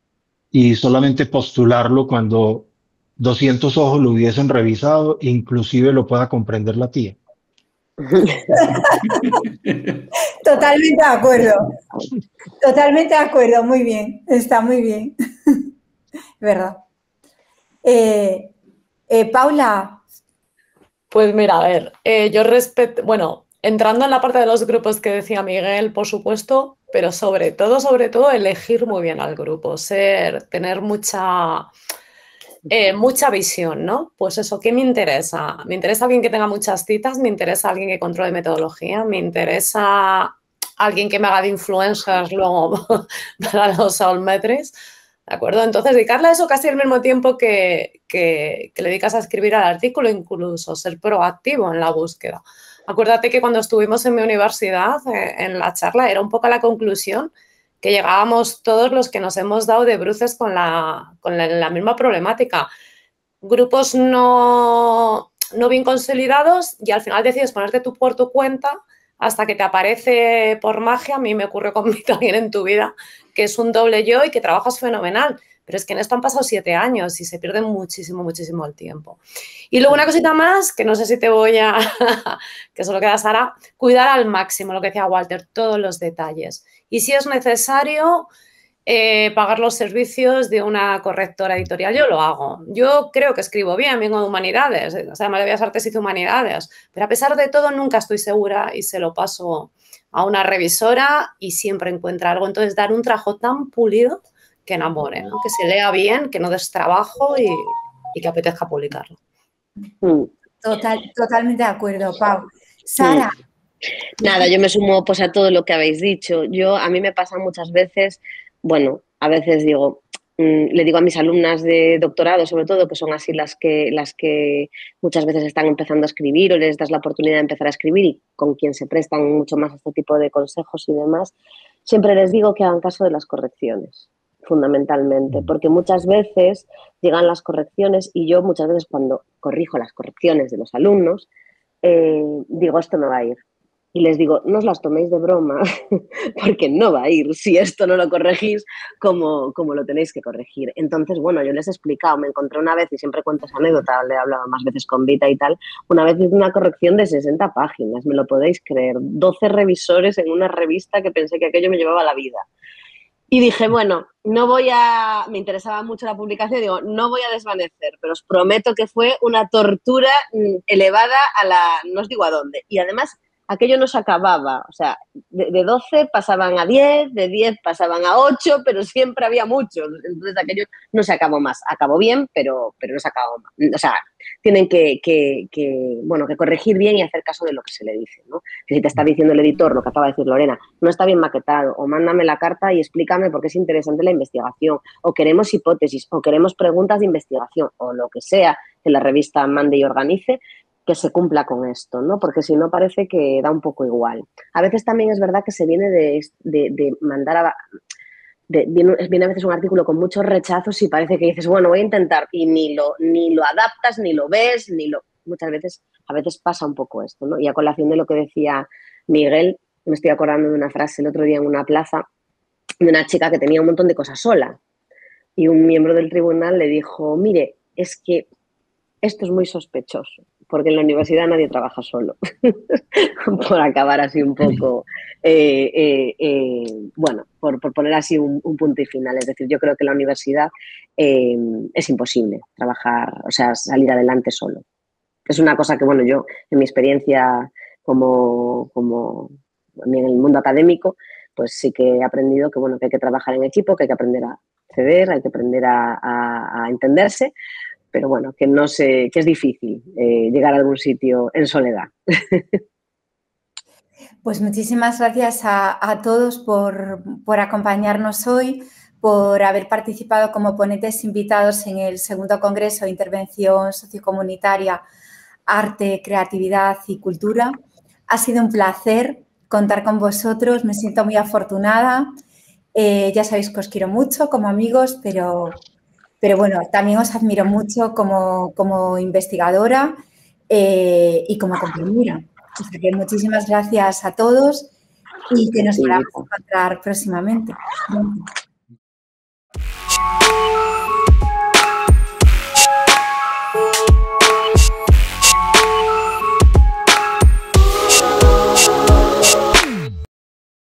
y solamente postularlo cuando 200 ojos lo hubiesen revisado, inclusive lo pueda comprender la tía. Totalmente de acuerdo. Totalmente de acuerdo. Muy bien. Está muy bien. ¿Verdad? Paula. Pues mira, a ver, yo respeto, bueno, entrando en la parte de los grupos que decía Miguel, por supuesto, pero sobre todo, elegir muy bien al grupo, tener mucha visión, ¿no? Pues eso, ¿qué me interesa? Me interesa alguien que tenga muchas citas, me interesa alguien que controle metodología, me interesa alguien que me haga de influencers luego para los Altmetrics, ¿de acuerdo? Entonces, dedicarle a eso casi al mismo tiempo que le dedicas a escribir al artículo, incluso ser proactivo en la búsqueda. Acuérdate que cuando estuvimos en mi universidad, en la charla, era un poco la conclusión que llegábamos todos los que nos hemos dado de bruces con la misma problemática. Grupos no bien consolidados y al final decides ponerte tú por tu cuenta hasta que te aparece por magia, a mí me ocurre conmigo también en tu vida, que es un doble yo y que trabajas fenomenal. Pero es que en esto han pasado 7 años y se pierde muchísimo, muchísimo el tiempo. Y luego una cosita más, que no sé si te voy a... que solo queda Sara, cuidar al máximo, lo que decía Walter, todos los detalles. Y si es necesario pagar los servicios de una correctora editorial, yo lo hago. Yo creo que escribo bien, vengo de humanidades, o sea, me de Bellas Artes hice humanidades, pero a pesar de todo nunca estoy segura y se lo paso a una revisora y siempre encuentra algo. Entonces, dar un trabajo tan pulido que enamore, ¿no? Que se lea bien, que no des trabajo y que apetezca publicarlo. Totalmente de acuerdo, Pau. Sara. Nada, yo me sumo pues a todo lo que habéis dicho. A mí me pasa muchas veces, bueno, a veces digo, le digo a mis alumnas de doctorado, sobre todo, que son así las que muchas veces están empezando a escribir o les das la oportunidad de empezar a escribir y con quien se prestan mucho más este tipo de consejos y demás, siempre les digo que hagan caso de las correcciones, fundamentalmente, porque muchas veces llegan las correcciones y yo muchas veces cuando corrijo las correcciones de los alumnos, digo, esto me va a ir. Y les digo, no os las toméis de broma, porque no va a ir si esto no lo corregís como lo tenéis que corregir. Entonces, bueno, yo les he explicado, me encontré una vez, y siempre cuento esa anécdota, le he hablado más veces con Vita y tal, una vez hice una corrección de 60 páginas, me lo podéis creer, 12 revisores en una revista que pensé que aquello me llevaba la vida. Y dije, bueno, me interesaba mucho la publicación, digo, no voy a desvanecer, pero os prometo que fue una tortura elevada no os digo a dónde. Y además, aquello no se acababa, o sea, de 12 pasaban a 10, de 10 pasaban a 8, pero siempre había muchos, entonces aquello no se acabó más. Acabó bien, pero no se acabó más. O sea, tienen que corregir bien y hacer caso de lo que se le dice, ¿no? Que si te está diciendo el editor, lo que acaba de decir Lorena, no está bien maquetado, o mándame la carta y explícame por qué es interesante la investigación, o queremos hipótesis, o queremos preguntas de investigación, o lo que sea que la revista mande y organice, que se cumpla con esto, ¿no? Porque si no parece que da un poco igual. A veces también es verdad que se viene de mandar viene a veces un artículo con muchos rechazos y parece que dices, bueno, voy a intentar, y ni lo adaptas, ni lo ves, muchas veces, a veces pasa un poco esto, ¿no? Y a colación de lo que decía Miguel, me estoy acordando de una frase el otro día en una plaza de una chica que tenía un montón de cosas sola y un miembro del tribunal le dijo, mire, es que esto es muy sospechoso, porque en la universidad nadie trabaja solo, por acabar así un poco, por poner así un punto y final. Es decir, yo creo que en la universidad es imposible trabajar, o sea, salir adelante solo. Es una cosa que, bueno, yo en mi experiencia como en el mundo académico, pues sí que he aprendido que, bueno, que hay que trabajar en equipo, que hay que aprender a ceder, hay que aprender a entenderse, pero bueno, que no sé, que es difícil llegar a algún sitio en soledad. Pues muchísimas gracias a todos por acompañarnos hoy, por haber participado como ponentes invitados en el segundo Congreso de Intervención Sociocomunitaria, Arte, Creatividad y Cultura. Ha sido un placer contar con vosotros, me siento muy afortunada. Ya sabéis que os quiero mucho como amigos, pero bueno, también os admiro mucho como investigadora y como compañera. O sea que muchísimas gracias a todos y que nos podamos encontrar próximamente.